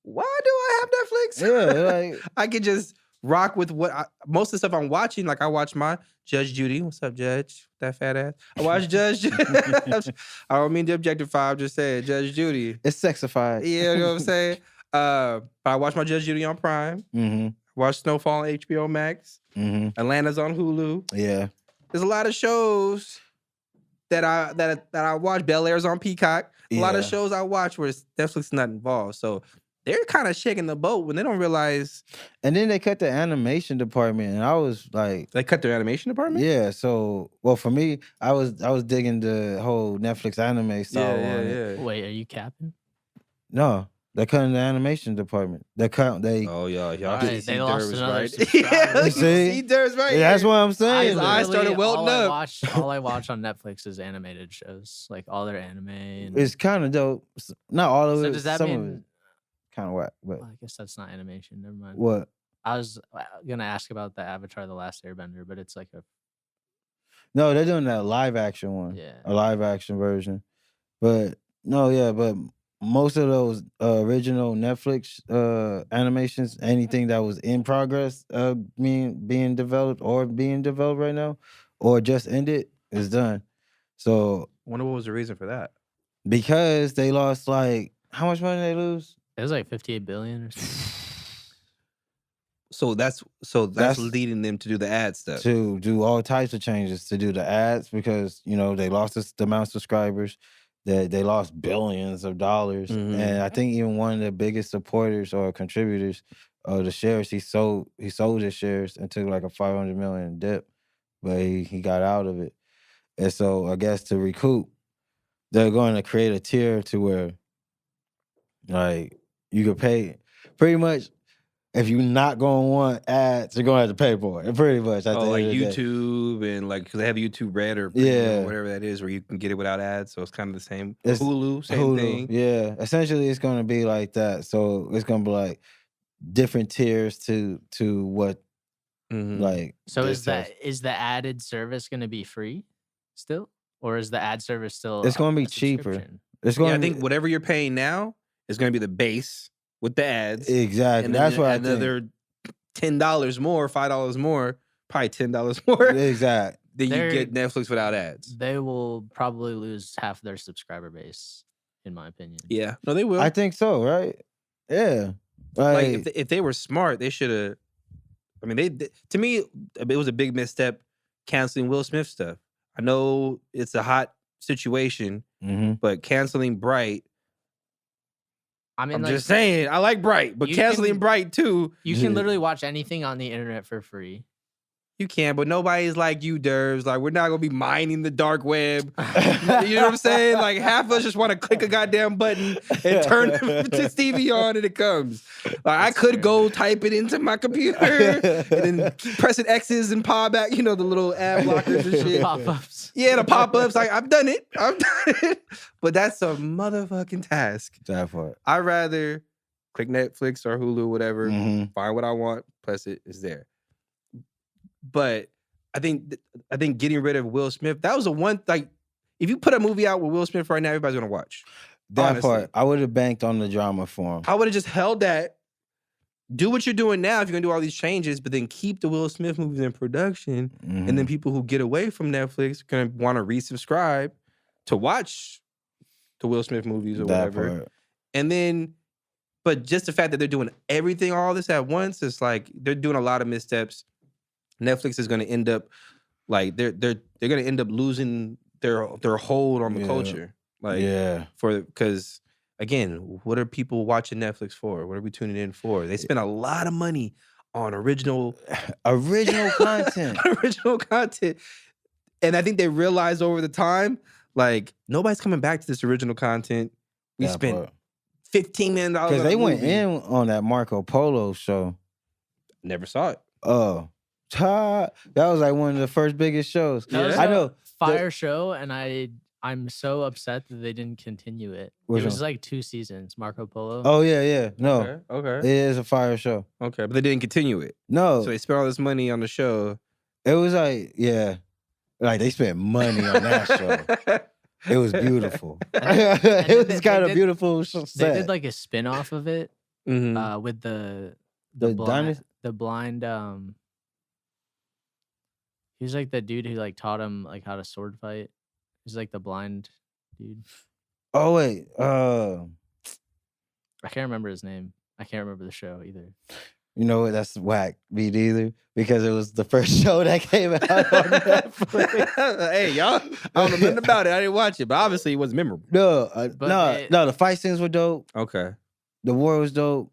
Why do I have Netflix? Yeah, like I could just rock with what most of the stuff I'm watching. Like I watch my Judge Judy. What's up, Judge? That fat ass. I watch Judge. I don't mean to objectify. I'm just saying Judge Judy. It's sexified. Yeah, you know what I'm saying. But I watch my Judge Judy on Prime. Mm-hmm. Watch Snowfall on HBO Max. Mm-hmm. Atlanta's on Hulu. Yeah. There's a lot of shows that I watch. Bel Air's on Peacock. A lot of shows I watch where Netflix is not involved. So they're kind of shaking the boat when they don't realize. And then they cut the animation department, and I was like, they cut their animation department. Yeah. So, well, for me, I was digging the whole Netflix anime style on it. Wait, are you capping? No, they're cutting the animation department. They. Oh yeah, y'all right, they lost another right? subscriber. See, Dur's right. Yeah, that's what I'm saying. I started welting up. All I watch on Netflix is animated shows, like all their anime. And... It's kind of dope. Not all of it. So does that mean? Kind of whack, but well, I guess that's not animation. Never mind. What? I was gonna ask about the Avatar: The Last Airbender, but it's like a. No, they're doing that live action one. Yeah. A live action version, but no, yeah, but most of those original Netflix animations, anything that was in progress, being developed right now, or just ended, is done. So, I wonder what was the reason for that? Because they lost like how much money they lose? It was like 58 billion or something. So that's leading them to do the ad stuff. To do all types of changes, to do the ads, because they lost the amount of subscribers, that they lost billions of dollars. Mm-hmm. And I think even one of the biggest supporters or contributors of the shares, he sold his shares and took like a 500 million dip, but he got out of it. And so I guess to recoup, they're going to create a tier to where like you could pay pretty much. If you're not going to want ads, you're going to have to pay for it. Pretty much. Like YouTube and like, because they have YouTube Red or whatever that is, where you can get it without ads. So it's kind of the same. It's Hulu, same thing. Yeah. Essentially, it's going to be like that. So it's going to be like different tiers to what like. So is the added service going to be free still? Or is the ad service still? It's going to be cheaper. It's going. I think whatever you're paying now is going to be the base with the ads. Exactly. And that's what I think. $10 more, $5 more, probably $10 more. Exactly. Then you get Netflix without ads. They will probably lose half their subscriber base, in my opinion. Yeah. No, they will. I think so, right? Yeah. Like if they were smart, they should have. I mean, to me, it was a big misstep canceling Will Smith stuff. I know it's a hot situation, but canceling Bright. I mean, I'm just saying, I like Bright, but canceling Bright too. You can literally watch anything on the internet for free. You can, but nobody's like you, Derbs. Like, we're not gonna be mining the dark web. You know what I'm saying? Like, half of us just want to click a goddamn button and turn to Stevie on, and it comes. Like, I could go type it into my computer and then keep pressing X's and pop back. The little ad blockers and shit. Pop-ups. Yeah, the pop-ups. Like, I've done it. But that's a motherfucking task. That part. I'd rather click Netflix or Hulu, whatever, find what I want, press it, it's there. But I think getting rid of Will Smith, that was the one, like, if you put a movie out with Will Smith right now, everybody's gonna watch. That honestly. part, I would have banked on the drama for him. I would have just held that. Do what you're doing now if you're gonna do all these changes, but then keep the Will Smith movies in production. And then people who get away from Netflix are gonna want to resubscribe to watch the Will Smith movies or whatever. Part. And then, but just the fact that they're doing everything, all this at once, it's like they're doing a lot of missteps. Netflix is going to end up like they're going to end up losing their hold on the culture. Like, because again, what are people watching Netflix for? What are we tuning in for? They spend a lot of money on original content. Original content. And I think they realized over the time, like, nobody's coming back to this original content. We spent $15 million because they went in on that Marco Polo show. Never saw it. Oh. That was like one of the first biggest shows. Yeah. I know. Fire show, and I'm so upset that they didn't continue it. It was like 2 seasons, Marco Polo. Oh, yeah. No. Okay. It is a fire show. Okay, but they didn't continue it. No. So they spent all this money on the show. It was like, like they spent money on that show. It was beautiful. It was kind of beautiful set. They did like a spin-off of it with the the blind. He's like the dude who like taught him like how to sword fight. He's like the blind dude. Oh wait, I can't remember his name. I can't remember the show either. you know what? That's whack. Beat either because it was the first show that came out on Netflix. Hey, y'all, I don't know nothing about it. I didn't watch it, but obviously it was memorable. No, But no. The fight scenes were dope. Okay. The war was dope.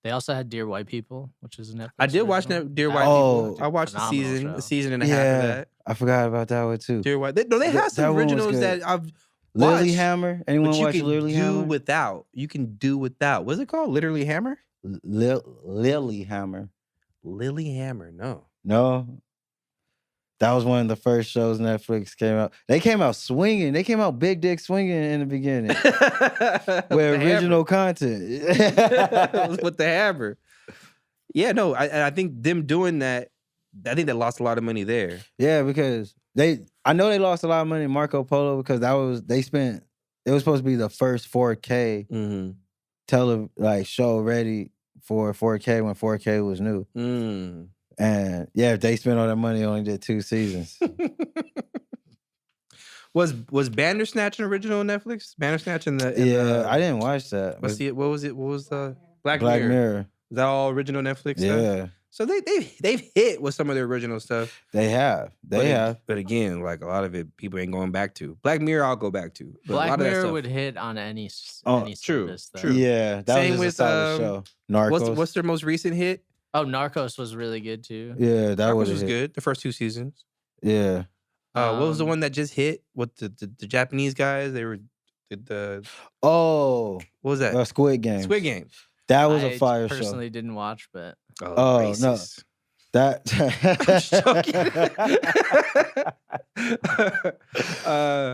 They also had Dear White People, which is a Netflix. I did watch original. Dear White Oh. People. I watched a Phenomenal show. season and a half of Yeah, that. I forgot about that one too. Dear White. They That- have that some one was originals good. that I've watched. Lilyhammer. Anyone But you watch can Lilyhammer? do without. You can do without. What's it called? Literally Hammer? Lilyhammer. Lilyhammer. No. No, that was one of the first shows Netflix came out. They came out swinging. They came out big dick swinging in the beginning with original content. With the hammer. Yeah, no, I think them doing that, I think they lost a lot of money there. Yeah, because I know they lost a lot of money in Marco Polo because it was supposed to be the first 4K show ready for 4K when 4K was new. And yeah, if they spent all that money, only did 2 seasons. Was Bandersnatch an original on Netflix? Bandersnatch in the I didn't watch that. Let's see it. What was it? What was the Black Black Mirror? Mirror. Is that all original Netflix stuff? Yeah, So they've hit with some of their original stuff. they have. But again, like a lot of it, people ain't going back to. Black Mirror, I'll go back to. But a lot Black of that Mirror stuff- would hit on any true, service. Though. true. Yeah, that Same was with, just a solid show. Narcos. What's their most recent hit? Oh, Narcos was really good too. Yeah, that Narcos was was good. The first 2 seasons. Yeah. What was the one that just hit with the Japanese guys? They were Oh, what was that? Squid Game. Squid Game. That was I a fire show. personally didn't watch, but Oh, no. racist. That.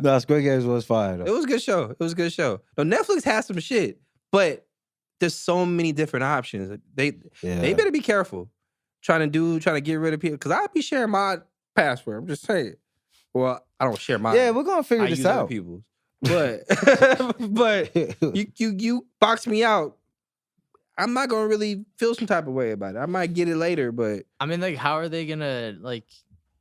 No, Squid Games was fire It though. was a good show. It was a good show. No, Netflix has some shit, but there's so many different options. They better be careful trying to get rid of people because I'll be sharing my password. I'm just saying. Well, I don't share mine. Yeah, we're gonna figure I this use other out. people's. But you box me out. I'm not gonna really feel some type of way about it. I might get it later, but I mean, like, how are they gonna like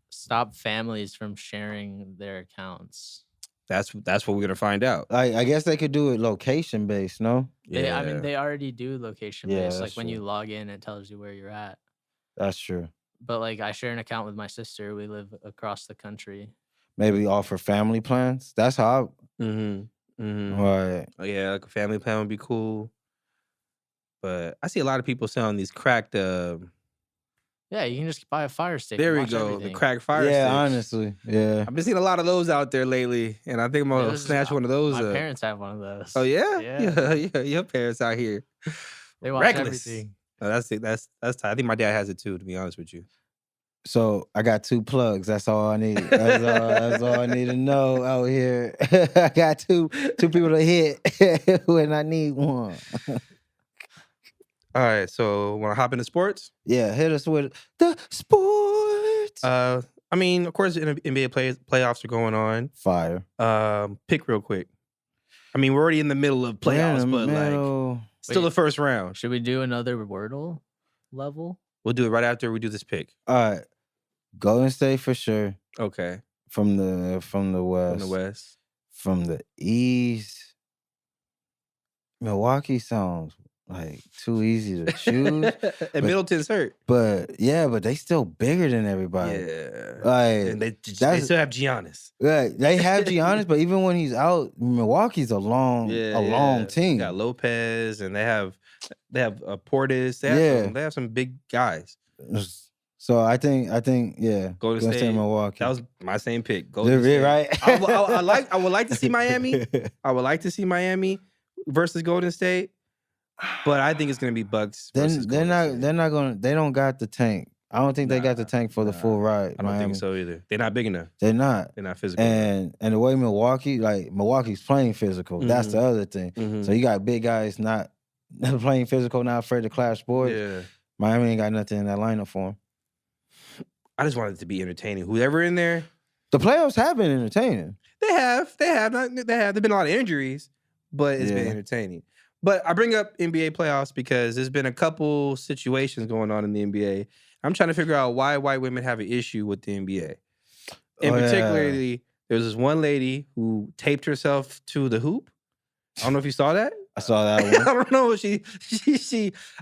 stop families from sharing their accounts? that's what we're gonna find out. I guess they could do it location based, no? I mean, they already do location Yeah, based. Like that's when you true. log in, it tells you where you're at. That's true. But like, I share an account with my sister. We live across the country. Maybe offer family plans. That's how right. Oh, yeah, like a family plan would be cool. But I see a lot of people selling these cracked. Yeah, you can just buy a fire stick. There and we watch go, everything. the cracked fire Yeah, sticks. honestly. Yeah. I've been seeing a lot of those out there lately, and I think I'm gonna Those- snatch one of those. My up. parents have one of those. Oh yeah? Yeah. yeah, your parents out here. They watch Reckless. everything. Oh, that's it. That's tight. I think my dad has it too. To be honest with you. So I got 2 plugs. That's all I need. That's all I need to know out here. I got two people to hit when I need one. All right, so want to hop into sports? Yeah, hit us with the sports. I mean, of course, NBA playoffs are going on. Fire. Pick real quick. I mean, we're already in the middle of playoffs, but like still Wait. the first round. Should we do another Wordle level? We'll do it right after we do this pick. All right. Golden State for sure. Okay. From the west. From the West. From the east. Milwaukee sounds like too easy to choose. And Middleton's hurt. But they still bigger than everybody. Yeah. Like And they still have Giannis. Right, they have Giannis, but even when he's out, Milwaukee's a long team. They got Lopez, and they have Portis. They have some big guys. So I think yeah. Golden State, Milwaukee. That was my same pick. Golden State, State. right? I would like to see Miami. I would like to see Miami versus Golden State, but I think it's gonna be Bucks. They versus Golden State. they don't got the tank. I don't think they got the tank for the full ride. I don't Miami. think so either. They're not big enough. They're not. They're not physical. And the way Milwaukee's playing physical. That's the other thing. Mhm. So you got big guys not playing physical, not afraid to clash sports. Yeah. Miami ain't got nothing in that lineup for them. I just wanted it to be entertaining. Whoever in there, The playoffs have been entertaining. they have. There've been a lot of injuries, but it's been Yeah. entertaining. But I bring up NBA playoffs because there's been a couple situations going on in the NBA. I'm trying to figure out why white women have an issue with the NBA. And particularly, there was this one lady who taped herself to the hoop. I don't know if you saw that. I saw that one. I don't know. She.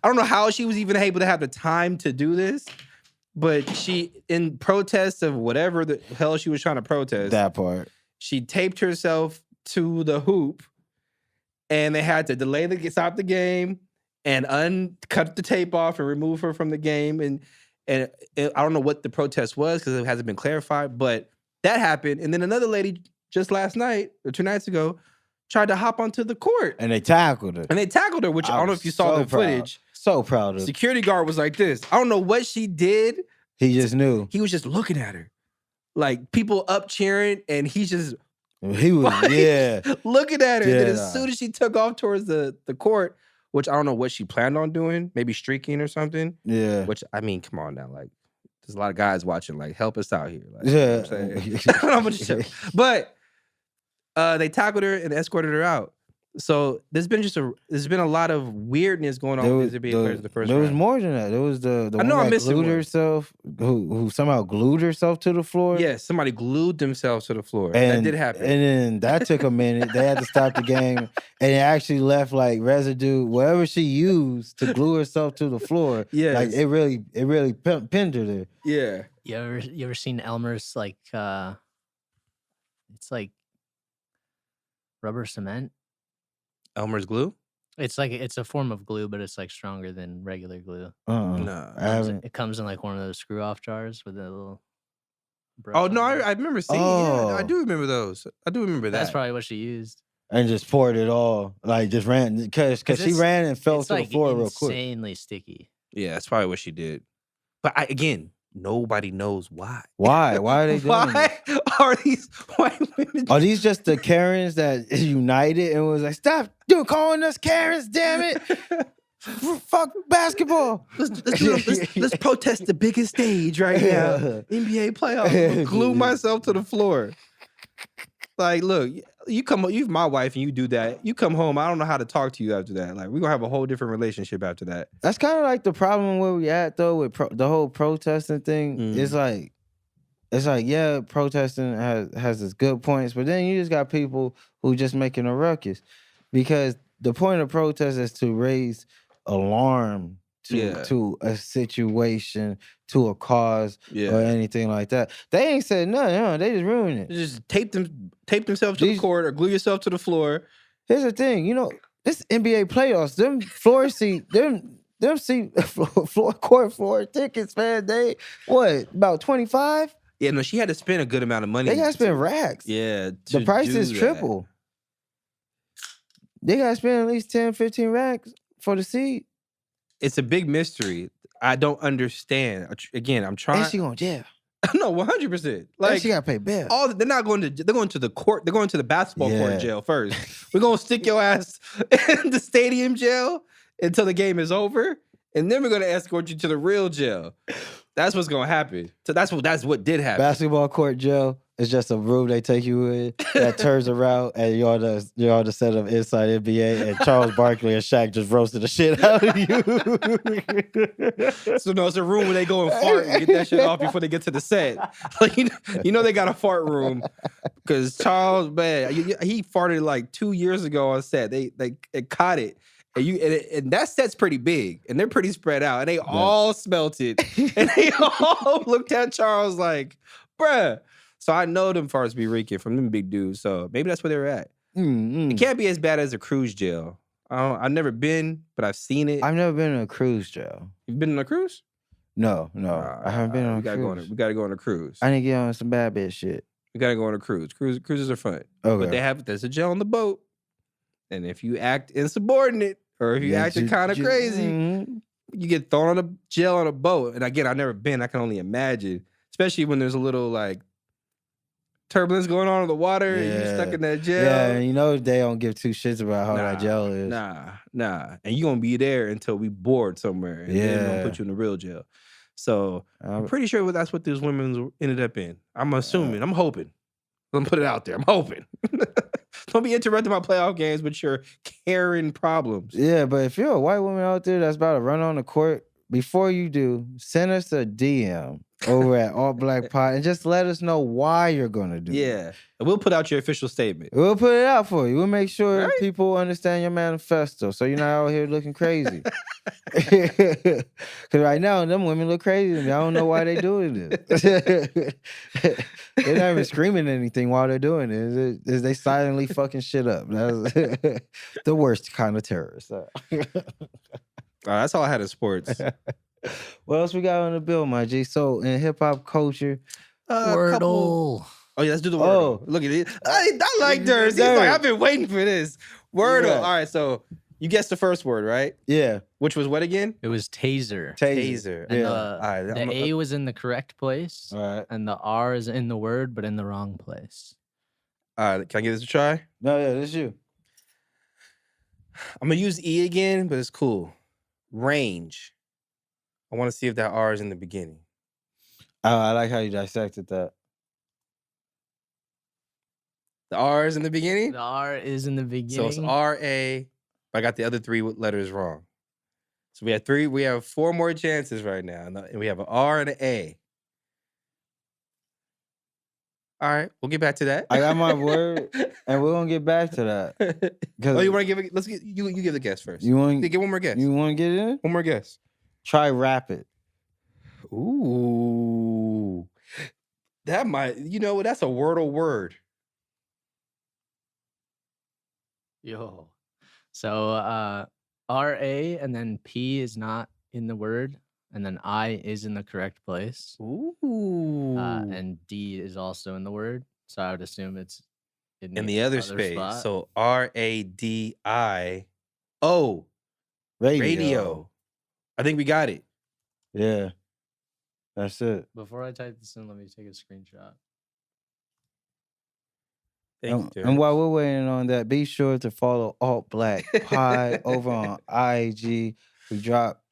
I don't know how she was even able to have the time to do this, but she, in protest of whatever the hell she was trying to protest, That part. she taped herself to the hoop, and they had to stop the game and cut the tape off and remove her from the game. And I don't know what the protest was because it hasn't been clarified, but that happened. And then another lady just last night or 2 nights ago tried to hop onto the court. And they tackled her. Which I don't know if you saw the footage. So proud of her. Security guard was like this. I don't know what she did. He just knew. He was just looking at her. Like people up cheering, and he's just He was, looking at her. Yeah. And then as soon as she took off towards the court, which I don't know what she planned on doing, maybe streaking or something. Yeah. Which, I mean, come on now. Like, there's a lot of guys watching. Like, help us out here. Like, Yeah. you know what I'm saying? I don't know what to say. But they tackled her and escorted her out. So there's been a lot of weirdness going on with these NBA players in the first round. There was more than that. There was the I know one I'm that missing glued one. herself, who somehow glued herself to the floor. Yes, somebody glued themselves to the floor. And that did happen. And then that took a minute. They had to stop the game, and it actually left like residue, whatever she used to glue herself to the floor. Yes. Like it really pinned her there. Yeah. You ever seen Elmer's like it's like rubber cement? Elmer's glue? It's a form of glue, but it's like stronger than regular glue. No. I haven't. It comes in like one of those screw off jars with a little brush. Oh no, on it. I remember seeing. Yeah, I do remember those. I do remember that. That's probably what she used. And just poured it all, like just ran because she ran and fell It's to like the floor real quick. insanely sticky. Yeah, that's probably what she did. But again, nobody knows why. Why? Why are they doing Why are these white women? Are these just the Karens that united and was like, stop calling us Karens, damn it. Fuck basketball. Let's protest the biggest stage right now. NBA playoffs. Glue myself to the floor. Like, look, you're my wife and you do that. You come home, I don't know how to talk to you after that. Like, we're gonna have a whole different relationship after that. That's kind of like the problem where we at though with the whole protesting thing. It's like, yeah, protesting has its good points, but then you just got people who just making a ruckus. Because the point of protest is to raise alarm to a situation, to a cause, or anything like that. They ain't said nothing, huh? They just ruined it. Just tape themselves to the court or glue yourself to the floor. Here's the thing, this NBA playoffs, them floor seat, them court floor tickets, man, they about 25? Yeah, no, she had to spend a good amount of money. They gotta spend racks. Yeah. The price is triple. They gotta spend at least 10, 15 racks for the seat. It's a big mystery. I don't understand. Again, I'm trying. And she going to jail. No, 100%. Like Like, she gotta pay bail. they're going to the court. They're going to the basketball court jail first. We're gonna stick your ass in the stadium jail until the game is over, and then we're gonna escort you to the real jail. That's what's gonna happen. So that's what did happen. Basketball court jail is just a room they take you in that turns around, and you're on the set of Inside NBA, and Charles Barkley and Shaq just roasted the shit out of you. So no, it's a room where they go and fart and get that shit off before they get to the set. Like you know they got a fart room because Charles, man, he farted like 2 years ago on set. They caught it. And that set's pretty big, and they're pretty spread out, and they all smelt it, and they all looked at Charles like, bruh. So I know them farts be reeking from them big dudes, so maybe that's where they were at. It can't be as bad as a cruise jail. I've never been, but I've seen it. I've never been in a cruise jail. You've been on a cruise? No, I haven't been on a cruise. We gotta go on a cruise. I didn't get on some bad bitch shit. We gotta go on a cruise. Cruises are fun. Okay. But there's a jail on the boat, and if you act insubordinate or if you acting kind of crazy, you get thrown on a jail on a boat. And again, I've never been. I can only imagine, especially when there's a little like turbulence going on in the water and you're stuck in that jail. Yeah, and they don't give two shits about how that jail is. Nah. And you're gonna be there until we board somewhere. And then they're gonna put you in the real jail. So I'm pretty sure that's what those women ended up in. I'm assuming. I'm hoping. Let me put it out there. I'm hoping. Don't be interrupting my playoff games with your Karen problems. Yeah, but if you're a white woman out there that's about to run on the court, before you do, send us a DM over at Alt Black Pod and just let us know why you're gonna do it. Yeah. And we'll put out your official statement. We'll put it out for you. We'll make sure Right? people understand your manifesto, so you're not out here looking crazy. Because right now, them women look crazy to me. I don't know why they doing this. They're not even screaming anything while they're doing it. Is they silently fucking shit up. That's the worst kind of terrorist. That's all I had in sports. What else we got on the bill, my G? So in hip hop culture, Wordle. Oh yeah, let's do the Wordle. Look at it. I like Durs. He's like, I've been waiting for this. Wordle. Yeah. All right, so you guessed the first word, right? yeah, Which was what again? It was taser. Taser. And Yeah. the, All right, the A was in the correct place, all right. and the R is in the word, but in the wrong place. All right, can I give this a try? No, yeah, this you. I'm gonna use E again, but it's cool. Range. I want to see if that R is in the beginning. Oh, I like how you dissected that. The R is in the beginning? The R is in the So beginning. it's R-A, but I got the other three letters wrong. So we have 4 more chances right now. And we have an R and an A. All right, we'll get back to that. I got my word, and we're gonna get back to that. Oh, you want to give it? You give the guess first. You want? Get one more guess. You want to get in? One more guess. Try rapid. Ooh. That might, that's a Wordle word. Yo. So R-A and then P is not in the word, and then I is in the correct place. Ooh. And D is also in the word. So I would assume it's in the other space. spot. So RADIO. Radio. I think we got it. Yeah, that's it. Before I type this in, let me take a screenshot. Thank you. And while we're waiting on that, be sure to follow Alt Black Pod over on IG. We drop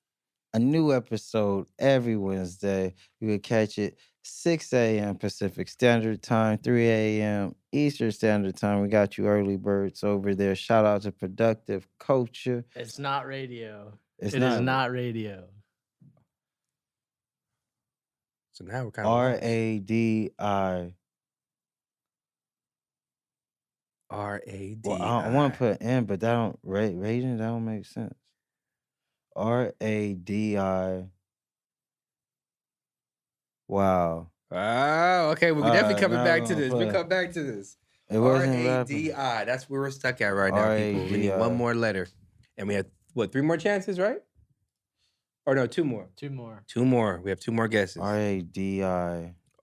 a new episode every Wednesday. You can catch it 6 a.m. Pacific Standard Time, 3 a.m. Eastern Standard Time. We got you early birds over there. Shout out to Productive Culture. It's not radio. It's It is not radio. So now we're kind of RADI. RAD. Well, I want to put N, but that don't rating. That don't make sense. RADI. Wow. Oh, okay. We're definitely coming back to this. We come back to this. It wasn't rapping. RADI. That's where we're stuck at right now, people. We need one more letter, and we have 3 more chances, right? Or no, 2 more. 2 more. 2 more. We have 2 more guesses. RADI.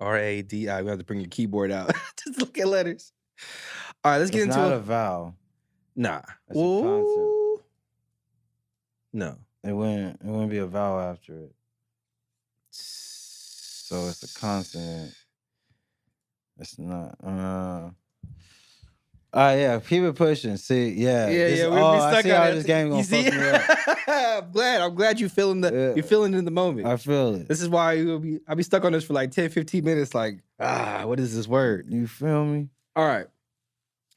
RADI. We have to bring your keyboard out. Just look at letters. All right, let's get It's into not a vowel. Nah. It's a consonant. No. It wouldn't be a vowel after it. So it's a consonant. It's not. Yeah, keep it pushing. See, yeah. We I stuck see on how it. this game gonna You fuck see? me up. I'm glad you're feeling it in the moment. I feel it. This is why I'll be stuck on this for like 10, 15 minutes. Like, what is this word? You feel me? All right.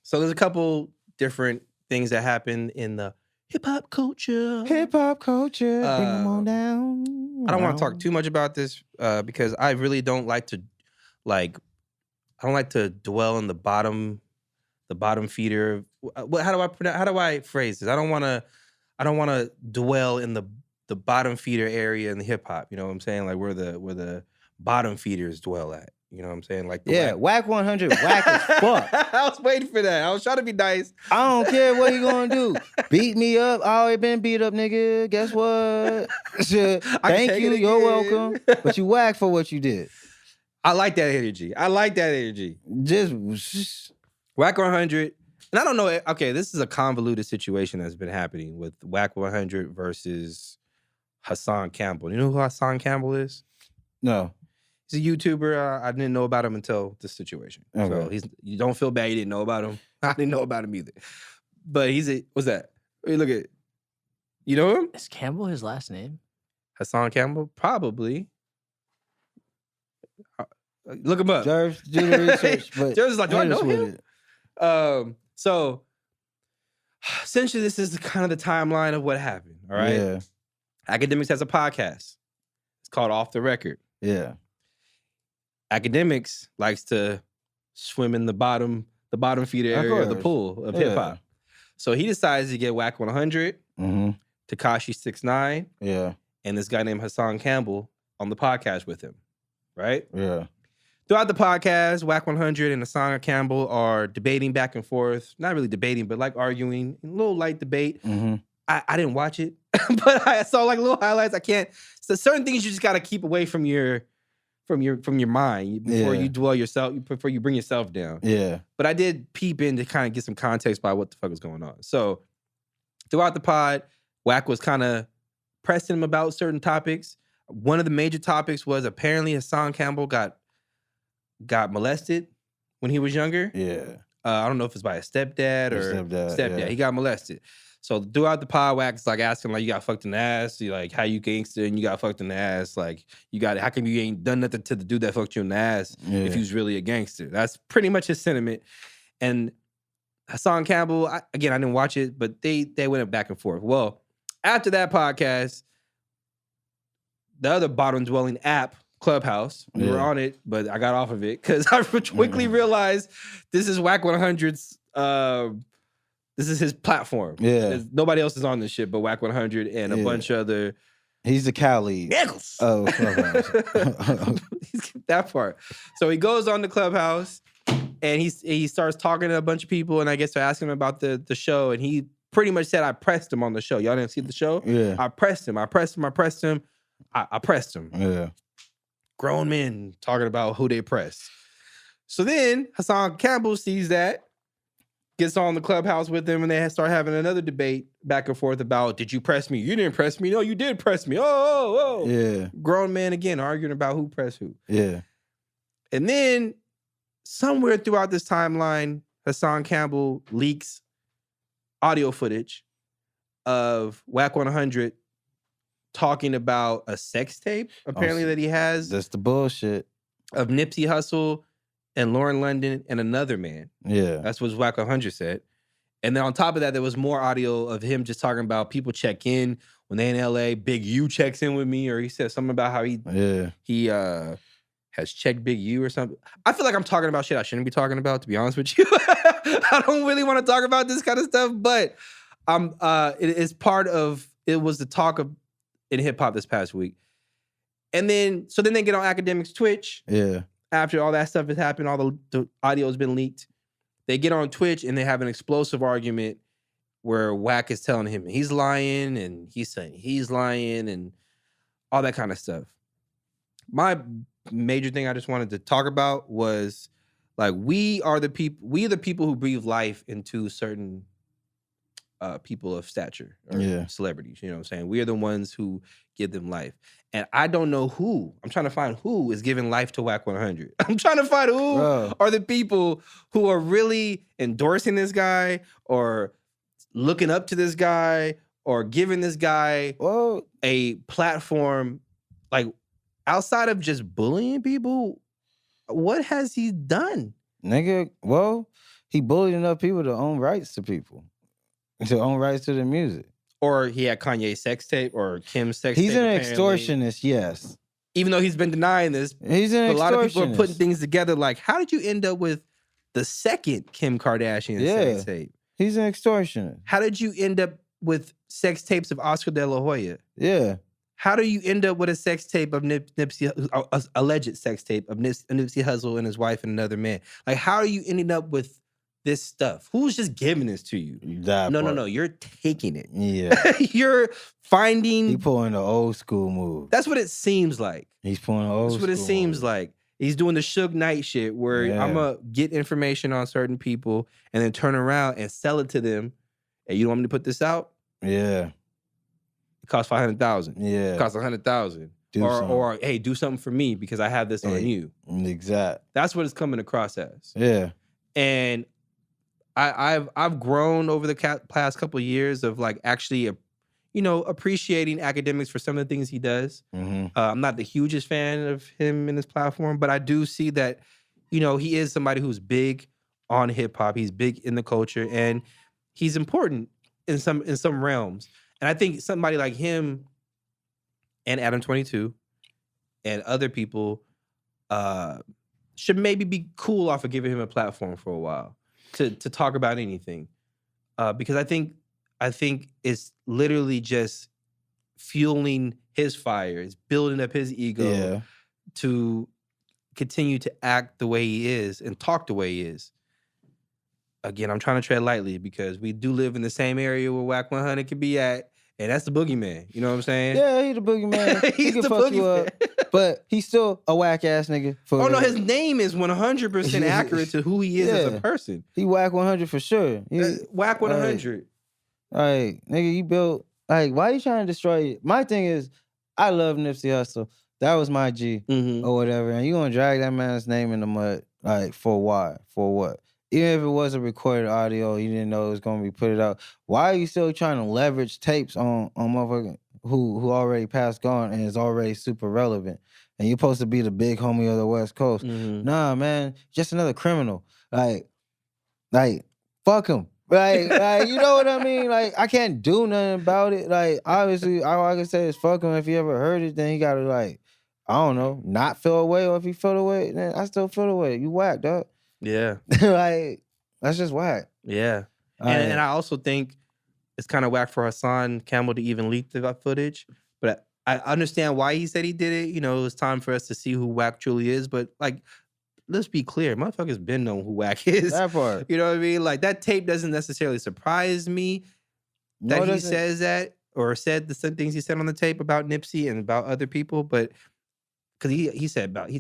So there's a couple different things that happen in the hip hop culture. Hip hop culture. Bring them on down. I don't want to talk too much about this because I really don't like to dwell in the bottom feeder. How do I phrase this? I don't want to dwell in the bottom feeder area in the hip hop. You know what I'm saying? Like where the bottom feeders dwell at. You know what I'm saying? Like Wack 100, whack as fuck. I was waiting for that. I was trying to be nice. I don't care what you gonna do. Beat me up. I already been beat up, nigga. Guess what? Thank you. You're welcome. But you whack for what you did. I like that energy. Just Wack 100. And I don't know. Okay, this is a convoluted situation that's been happening with Wack 100 versus Hassan Campbell. You know who Hassan Campbell is? no. He's a YouTuber. I didn't know about him until this situation. Okay. So you don't feel bad you didn't know about him. I didn't know about him either. But what's that? Hey, look at, you know him? Is Campbell his last name? Hassan Campbell? Probably. Look him up. Jervis, do the research. But Jervis is like, do I know him? So essentially, this is kind of the timeline of what happened. All right. Yeah. Academics has a podcast. It's called Off the Record. Yeah. Academics likes to swim in the bottom feeder area of the pool of hip hop. So he decides to get Wack 100, Mm-hmm. Tekashi 6ix9ine, Yeah. and this guy named Hassan Campbell on the podcast with him. Right? Yeah. Throughout the podcast, Wack 100 and Asar Campbell are debating back and forth. Not really debating, but like arguing. A little light debate. Mm-hmm. I didn't watch it, but I saw like little highlights. I can't. So certain things you just got to keep away from your mind before you dwell yourself, before you bring yourself down. Yeah. But I did peep in to kind of get some context by what the fuck was going on. So throughout the pod, Wack was kind of pressing him about certain topics. One of the major topics was apparently Hassan Campbell got molested when he was younger. Yeah. I don't know if it's by a stepdad or stepdad. Yeah. He got molested. So throughout the pod, Wack's like asking, like, you got fucked in the ass. You like, how you gangster and you got fucked in the ass? Like, how come you ain't done nothing to the dude that fucked you in the ass if he was really a gangster? That's pretty much his sentiment. And Hassan Campbell, I didn't watch it, but they went back and forth. Well, after that podcast, the other bottom dwelling app, Clubhouse, we were on it, but I got off of it because I quickly realized this is Wack 100's. This is his platform. Yeah. Nobody else is on this shit but Wack 100 and a bunch of other. He's the Cali. Nichols. Oh, that part. So he goes on the Clubhouse and he starts talking to a bunch of people, and I guess they're asking him about the show, and he pretty much said, I pressed him on the show. Y'all didn't see the show? Yeah. I pressed him. Yeah. Grown men talking about who they pressed. So then Hassan Campbell sees that, gets on the Clubhouse with them, and they start having another debate back and forth about, did you press me? You didn't press me. No, you did press me. Oh. Yeah. Grown men again arguing about who pressed who. Yeah. And then somewhere throughout this timeline, Hassan Campbell leaks audio footage of Wack 100 talking about a sex tape, apparently, that he has. That's the bullshit. Of Nipsey Hussle and Lauren London and another man. Yeah. That's what Wack 100 said. And then on top of that, there was more audio of him just talking about people check in when they in LA. Big U checks in with me, or he said something about how he has checked Big U or something. I feel like I'm talking about shit I shouldn't be talking about, to be honest with you. I don't really want to talk about this kind of stuff, but it was the talk of in hip hop this past week. And then they get on Academics Twitch. Yeah. After all that stuff has happened, all the audio has been leaked. They get on Twitch and they have an explosive argument where Wack is telling him he's lying and he's saying he's lying and all that kind of stuff. My major thing I just wanted to talk about was, like, we are the people who breathe life into certain people of stature or celebrities. You know what I'm saying? We are the ones who give them life. And I don't know who. I'm trying to find who is giving life to Wack 100. I'm trying to find who are the people who are really endorsing this guy or looking up to this guy or giving this guy a platform, like, outside of just bullying people. What has he done? Nigga, well, he bullied enough people to own rights to people. To own rights to the music. Or he had Kanye's sex tape or Kim's sex tape. He's an extortionist, yes. Even though he's been denying this, he's an extortionist. A lot of people are putting things together like, how did you end up with the second Kim Kardashian sex tape? He's an extortionist. How did you end up with sex tapes of Oscar De La Hoya? Yeah. How do you end up with a sex tape of Nipsey, alleged sex tape of Nipsey Hussle and his wife and another man? Like, how are you ending up with this stuff? Who's just giving this to you? No. You're taking it. Yeah. You're finding. He's pulling the old school move. That's what it seems like. He's pulling the old school. That's what it seems like. He's doing the Suge Knight shit where I'm going to get information on certain people and then turn around and sell it to them. Hey, you don't want me to put this out? Yeah. It costs $500,000. Yeah. It costs $100,000. Or hey, do something for me because I have this on you. Exact. That's what it's coming across as. Yeah. And I've grown over the past couple of years of, like, actually, appreciating Academics for some of the things he does. Mm-hmm. I'm not the hugest fan of him and his platform, but I do see that, he is somebody who's big on hip hop. He's big in the culture, and he's important in some realms. And I think somebody like him and Adam 22 and other people should maybe be cool off of giving him a platform for a while to talk about anything, because I think it's literally just fueling his fire. It's building up his ego to continue to act the way he is and talk the way he is. Again, I'm trying to tread lightly because we do live in the same area where Wack 100 could be at, and that's the boogeyman. You know what I'm saying? Yeah, he's the boogeyman. He can fuck you up, but he's still a whack ass nigga. Oh no, his name is 100% accurate to who he is as a person. He Wack 100 for sure. Wack 100. Like, nigga, you built, like, why you trying to destroy it? My thing is, I love Nipsey Hussle. That was my G or whatever. And you gonna drag that man's name in the mud, like, for why? For what? Even if it was a recorded audio, you didn't know it was gonna be put it out. Why are you still trying to leverage tapes on motherfucker who already passed gone and is already super relevant? And you're supposed to be the big homie of the West Coast. Nah, man, just another criminal. Like, fuck him. Like, you know what I mean? Like, I can't do nothing about it. Like, obviously, all I can say is fuck him. If he ever heard it, then he gotta, like, I don't know, not feel away. Or if he feel away, then I still feel away. You whack, dog. Yeah. Like, that's just whack. Yeah. And I also think it's kind of whack for Hassan Campbell to even leak the footage. But I understand why he said he did it. You know, it was time for us to see who Wack truly is. But, like, let's be clear. Motherfuckers been knowing who Wack is. That part. You know what I mean? Like, that tape doesn't necessarily surprise me that he says that or said the same things he said on the tape about Nipsey and about other people. But because he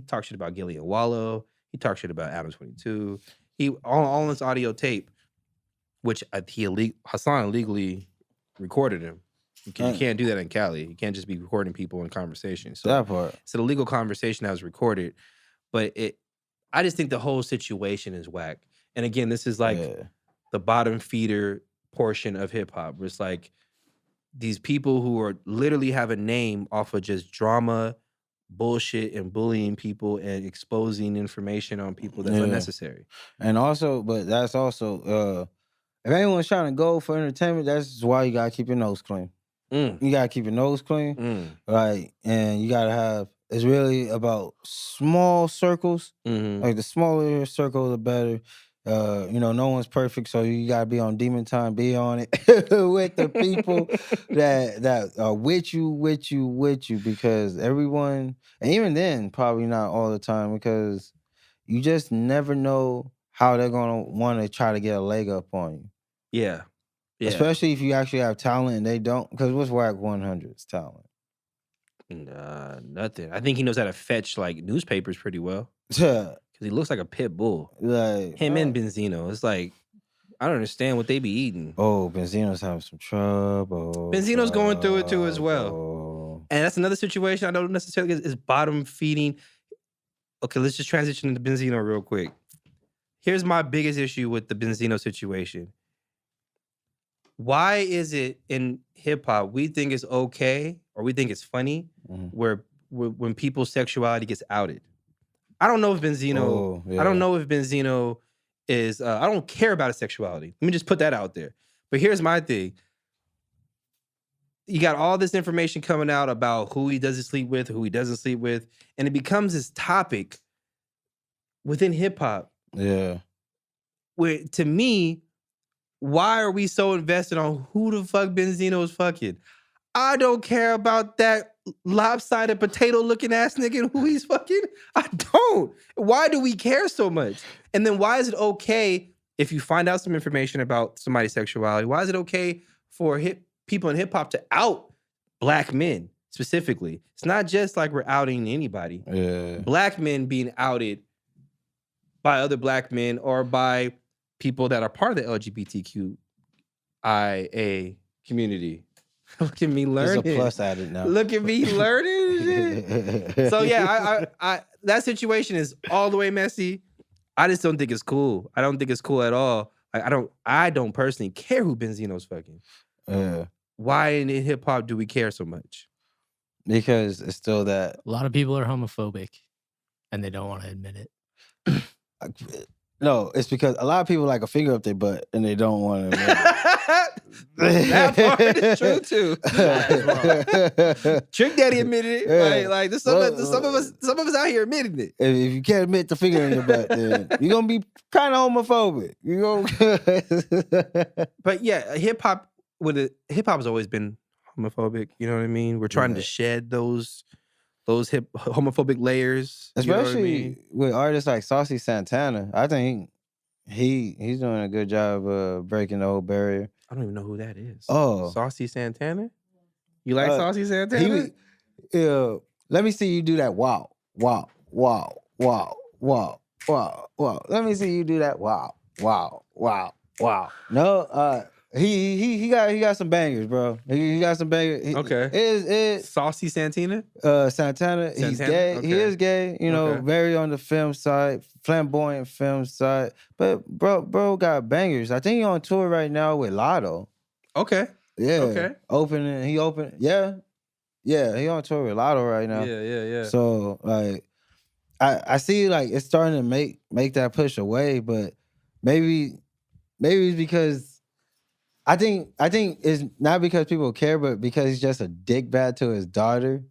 talked shit about Gillian Wallow. He talked shit about Adam 22. He all this audio tape, which Hassan illegally recorded him. You can't do that in Cali. You can't just be recording people in conversations. So that part. It's an illegal conversation that was recorded, but I just think the whole situation is whack. And again, this is like the bottom feeder portion of hip hop. It's like these people who are literally have a name off of just drama, bullshit, and bullying people and exposing information on people that's unnecessary. And also, but that's also, if anyone's trying to go for entertainment, that's why you gotta keep your nose clean. You gotta keep your nose clean, right? And you gotta have. It's really about small circles. Like the smaller your circle, the better. You know, no one's perfect, so you gotta be on demon time. Be on it with the people that are with you, because everyone, and even then, probably not all the time, because you just never know how they're gonna want to try to get a leg up on you. Yeah. Especially if you actually have talent and they don't. Because what's Wack 100's talent? Nothing. I think he knows how to fetch like newspapers pretty well. Yeah. Because he looks like a pit bull. Like him and Benzino. It's like, I don't understand what they be eating. Oh, Benzino's having some trouble. Benzino's going through it too as well. And that's another situation I don't necessarily is bottom feeding. Okay, let's just transition into Benzino real quick. Here's my biggest issue with the Benzino situation. Why is it in hip hop we think it's okay or we think it's funny where when people's sexuality gets outed? I don't know if Benzino. I don't know if Benzino is. I don't care about his sexuality. Let me just put that out there. But here's my thing. You got all this information coming out about who he doesn't sleep with, who he doesn't sleep with, and it becomes this topic within hip hop. Yeah. Where to me, why are we so invested on who the fuck Benzino is fucking? I don't care about that lopsided potato looking ass nigga and who he's fucking. I don't. Why do we care so much? And then why is it okay if you find out some information about somebody's sexuality? Why is it okay for people in hip hop to out black men specifically? It's not just like we're outing anybody. Yeah. Black men being outed by other black men or by people that are part of the LGBTQIA community. Look at me learning. There's a plus added now. Look at me learning. So yeah, I that situation is all the way messy. I just don't think it's cool. I don't think it's cool at all. I don't personally care who Benzino's fucking. Why in hip hop do we care so much? Because it's still that a lot of people are homophobic and they don't want to admit it. No, it's because a lot of people like a finger up their butt and they don't want to. That part is true too. Trick Daddy admitted it. Yeah. Like some of us out here admitting it. If you can't admit the finger in your butt, then you're gonna be kind of homophobic. You know. But yeah, hip hop has always been homophobic. You know what I mean? We're trying to shed those homophobic layers, especially you know what I mean? with artists like Saucy Santana. I think he's doing a good job of breaking the whole barrier. I don't even know who that is. Oh, Saucy Santana. You like Saucy Santana? Let me see you do that. Wow, wow, wow, wow, wow, wow, wow. Let me see you do that. Wow, wow, wow, wow. No, he got some bangers, bro. He got some bangers. Okay. Is Saucy Santana? Santana, he's gay. Okay. He is gay. You know, very on the film side, flamboyant film side. But bro got bangers. I think he on tour right now with Lotto. Okay. Yeah. Okay. He opened. Yeah. Yeah. He on tour with Lotto right now. Yeah. So like, I see like it's starting to make that push away, but maybe it's because. I think it's not because people care, but because he's just a dickbag to his daughter.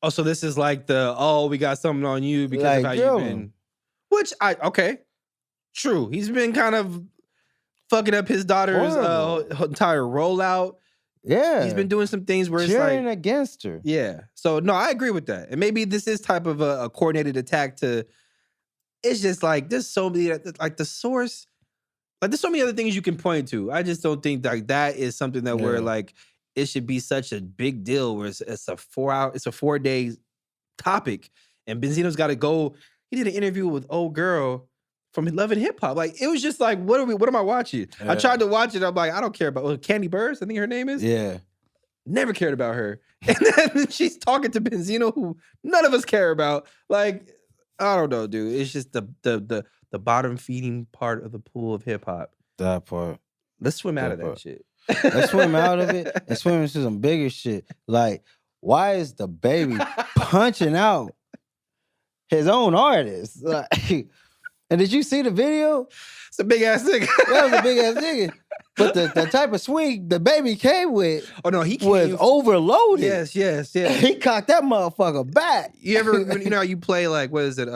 Oh, so this is like we got something on you because like, of how you've been. Which true. He's been kind of fucking up his daughter's entire rollout. Yeah, he's been doing some things where cheering it's like against her. Yeah. So no, I agree with that. And maybe this is type of a coordinated attack to. It's just like there's so many like the source. Like there's so many other things you can point to. I just don't think that is something that where like it should be such a big deal where it's a 4-day topic. And Benzino's got to go. He did an interview with old girl from Love and Hip Hop. Like it was just like, what am I watching? Yeah. I tried to watch it. I'm like, I don't care about Candy Burrs, I think her name is. Yeah. Never cared about her. And then she's talking to Benzino, who none of us care about. Like, I don't know, dude. It's just the bottom feeding part of the pool of hip hop. That part. Let's swim out of that shit. Let's swim out of it and swim into some bigger shit. Like, why is the baby punching out his own artist? Like, and did you see the video? It's a big ass nigga. That was a big ass nigga. But the type of swing the baby came with he was overloaded. Yes. He cocked that motherfucker back. You ever, how you play like, what is it?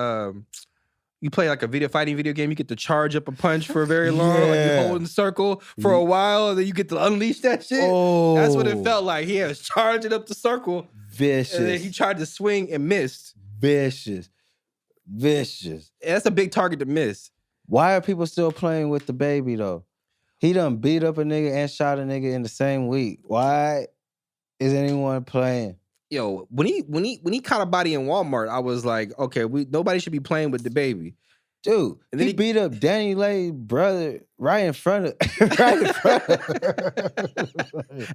You play like a fighting video game, you get to charge up a punch for very long, like you hold in the circle for a while, and then you get to unleash that shit. Oh. That's what it felt like. He was charging up the circle. Vicious. And then he tried to swing and missed. Vicious. That's a big target to miss. Why are people still playing with the baby though? He done beat up a nigga and shot a nigga in the same week. Why is anyone playing? Yo, when he caught a body in Walmart, I was like, okay, nobody should be playing with the baby. Dude, and then he beat up Danny Lay's brother right in front of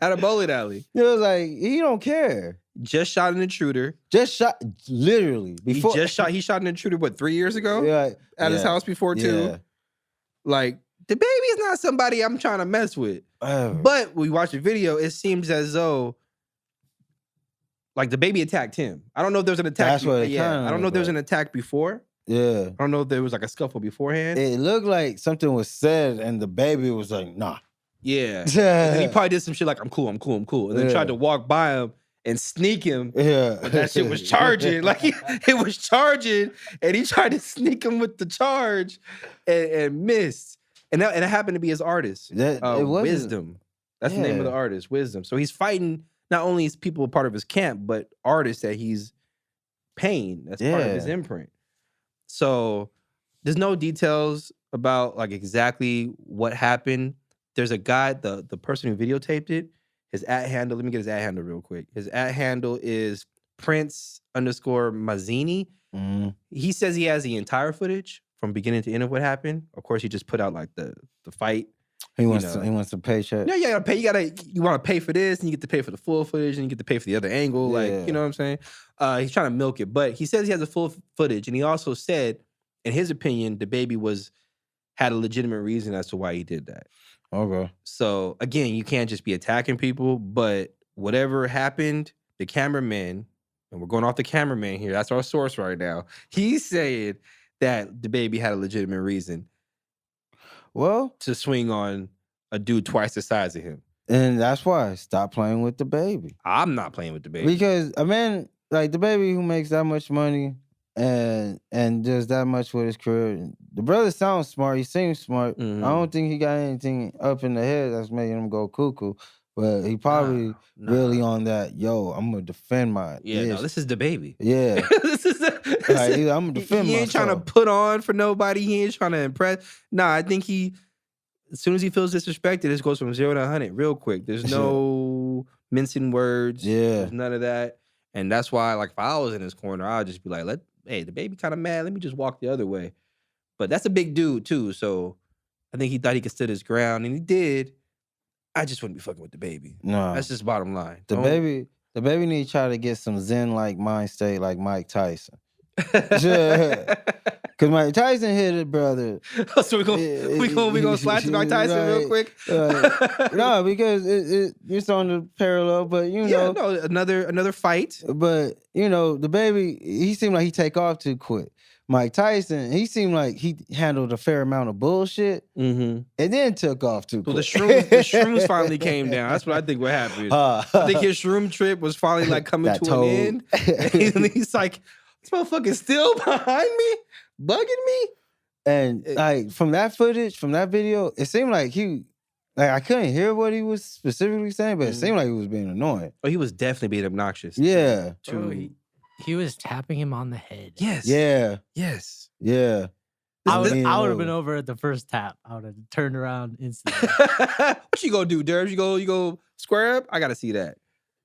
at a bowling alley. It was like, he don't care. Just shot an intruder. Literally. Before he shot an intruder, 3 years ago? Yeah. At his house before too. Yeah. Like, the baby is not somebody I'm trying to mess with. But when we watch the video, it seems as though like the baby attacked him. I don't know if there was an attack. That's what I don't know if there was an attack before. Yeah. I don't know if there was like a scuffle beforehand. It looked like something was said and the baby was like, nah. Yeah. And he probably did some shit like, I'm cool. And then tried to walk by him and sneak him. Yeah. But that shit was charging. Like it was charging and he tried to sneak him with the charge and missed. And it happened to be his artist. Wisdom. That's the name of the artist, Wisdom. So he's fighting not only is people a part of his camp, but artists that he's paying. That's part of his imprint. So there's no details about like exactly what happened. There's a guy, the person who videotaped it, his @ handle, let me get his @ handle real quick. His @ handle is Prince_Mazzini. He says he has the entire footage from beginning to end of what happened. Of course, he just put out like the fight. He wants to pay check. Yeah, you gotta pay. You want to pay for this, and you get to pay for the full footage, and you get to pay for the other angle. Yeah. Like, you know what I'm saying? He's trying to milk it, but he says he has the full footage, and he also said, in his opinion, the baby had a legitimate reason as to why he did that. Okay. So again, you can't just be attacking people, but whatever happened, the cameraman, and we're going off the cameraman here. That's our source right now. He's saying that the baby had a legitimate reason Well, to swing on a dude twice the size of him. and that's why stop playing with the baby. I'm not playing with the baby. Because a man like the baby who makes that much money and does that much with his career, the brother sounds smart. He seems smart. I don't think he got anything up in the head that's making him go cuckoo. But he probably really on that. Yo, I'm gonna defend my. Yeah, no, this is the baby. Yeah, I'm gonna defend. He ain't trying to put on for nobody. He ain't trying to impress. Nah, I think as soon as he feels disrespected, this goes from 0 to 100 real quick. There's no mincing words. Yeah, there's none of that. And that's why, like, if I was in his corner, I'd just be like, hey, the baby kind of mad. Let me just walk the other way. But that's a big dude too, so I think he thought he could stand his ground, and he did. I just wouldn't be fucking with the baby. No, that's just bottom line. The baby need to try to get some Zen-like mind state like Mike Tyson. Because Mike Tyson hit it, brother. So we gonna slide to Mike Tyson real quick. No, because it's on the parallel, but another fight. But the baby, he seemed like he take off too quick. Mike Tyson, he seemed like he handled a fair amount of bullshit and then took off too quick. Well, the shrooms finally came down. That's what I think what happened. I think his shroom trip was finally like coming to an end. And he's like, this motherfucker's still behind me, bugging me. And like from that footage, from that video, it seemed like I couldn't hear what he was specifically saying, but it seemed like he was being annoying. Oh, he was definitely being obnoxious. Yeah. He was tapping him on the head. Yes. Yeah. Yes. Yeah. I would have been over at the first tap. I would have turned around instantly. What you gonna do, Derbs? You go square up? I gotta see that.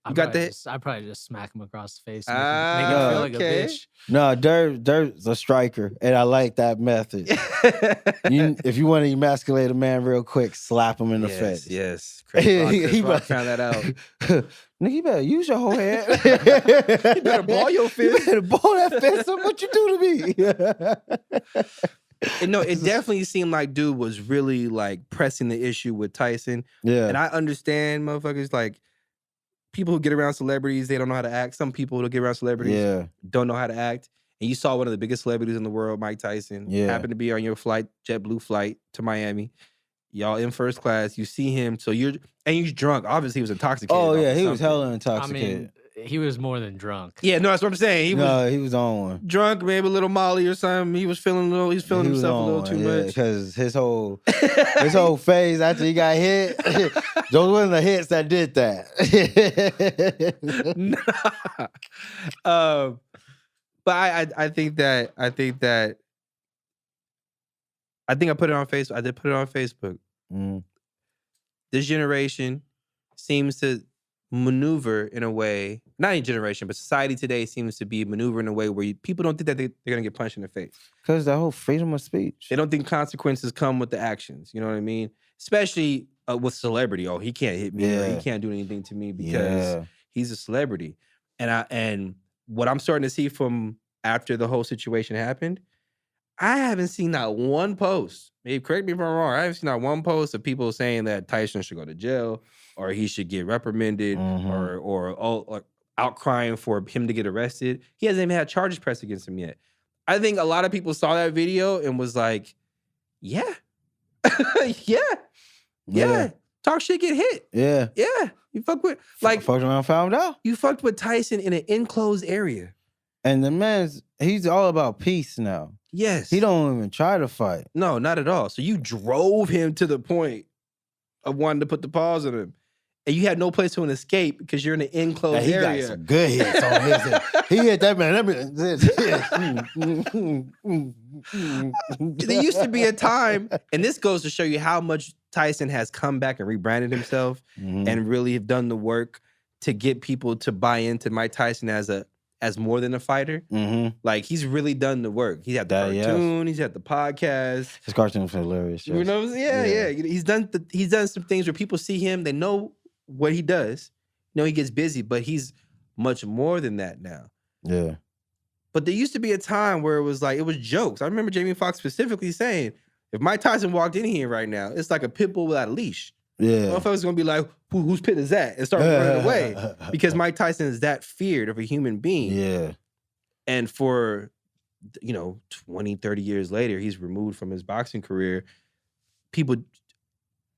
You got that? I'd probably just smack him across the face and make him feel like a bitch. No, Derb's a striker, and I like that method. If you want to emasculate a man real quick, slap him in the face. Yes. Chris Rock found that out. Nigga, you better use your whole hand. You better ball your fist. You better ball that fist up. What you do to me? No, it definitely seemed like dude was really like pressing the issue with Tyson. Yeah. And I understand motherfuckers like people who get around celebrities, they don't know how to act. Some people who get around celebrities don't know how to act. And you saw one of the biggest celebrities in the world, Mike Tyson, happened to be on your flight, JetBlue flight to Miami. Y'all in first class, you see him, so you're drunk. Obviously, he was intoxicated. Oh yeah, he was hella intoxicated. I mean, he was more than drunk. Yeah, no, that's what I'm saying. He was on one. Drunk, maybe a little Molly or something. He was feeling himself a little too much. Because his whole phase after he got hit, those wasn't the hits that did that. But I think I put it on Facebook. I did put it on Facebook. This generation seems to maneuver in a way, not any generation, but society today seems to be maneuvering in a way where people don't think that they're going to get punched in the face. Because that whole freedom of speech. They don't think consequences come with the actions. You know what I mean? Especially with celebrity. Oh, he can't hit me. Or he can't do anything to me because he's a celebrity. And what I'm starting to see from after the whole situation happened, I haven't seen not one post. Maybe correct me if I'm wrong. I haven't seen not one post of people saying that Tyson should go to jail or he should get reprimanded or outcrying for him to get arrested. He hasn't even had charges pressed against him yet. I think a lot of people saw that video and was like, yeah. Talk shit, get hit. Yeah. You fuck with fucked around, found out. You fucked with Tyson in an enclosed area. And the man's, he's all about peace now. Yes. He don't even try to fight. No, not at all. So you drove him to the point of wanting to put the paws on him. And you had no place to escape because you're in an enclosed area. He got some good hits on his. He hit that man. There used to be a time, and this goes to show you how much Tyson has come back and rebranded himself and really have done the work to get people to buy into Mike Tyson as more than a fighter. Like, he's really done the work. He had the cartoon, he's had the podcast. His cartoon was hilarious. You know what I'm saying? Yeah. He's done some things where people see him, they know what he does. You know, he gets busy, but he's much more than that now. Yeah. But there used to be a time where it was jokes. I remember Jamie Foxx specifically saying, if Mike Tyson walked in here right now, it's like a pit bull without a leash. Yeah. Motherfuckers gonna be like, whose pit is that? And start running away. Because Mike Tyson is that feared of a human being. Yeah. And for 20, 30 years later, he's removed from his boxing career. People,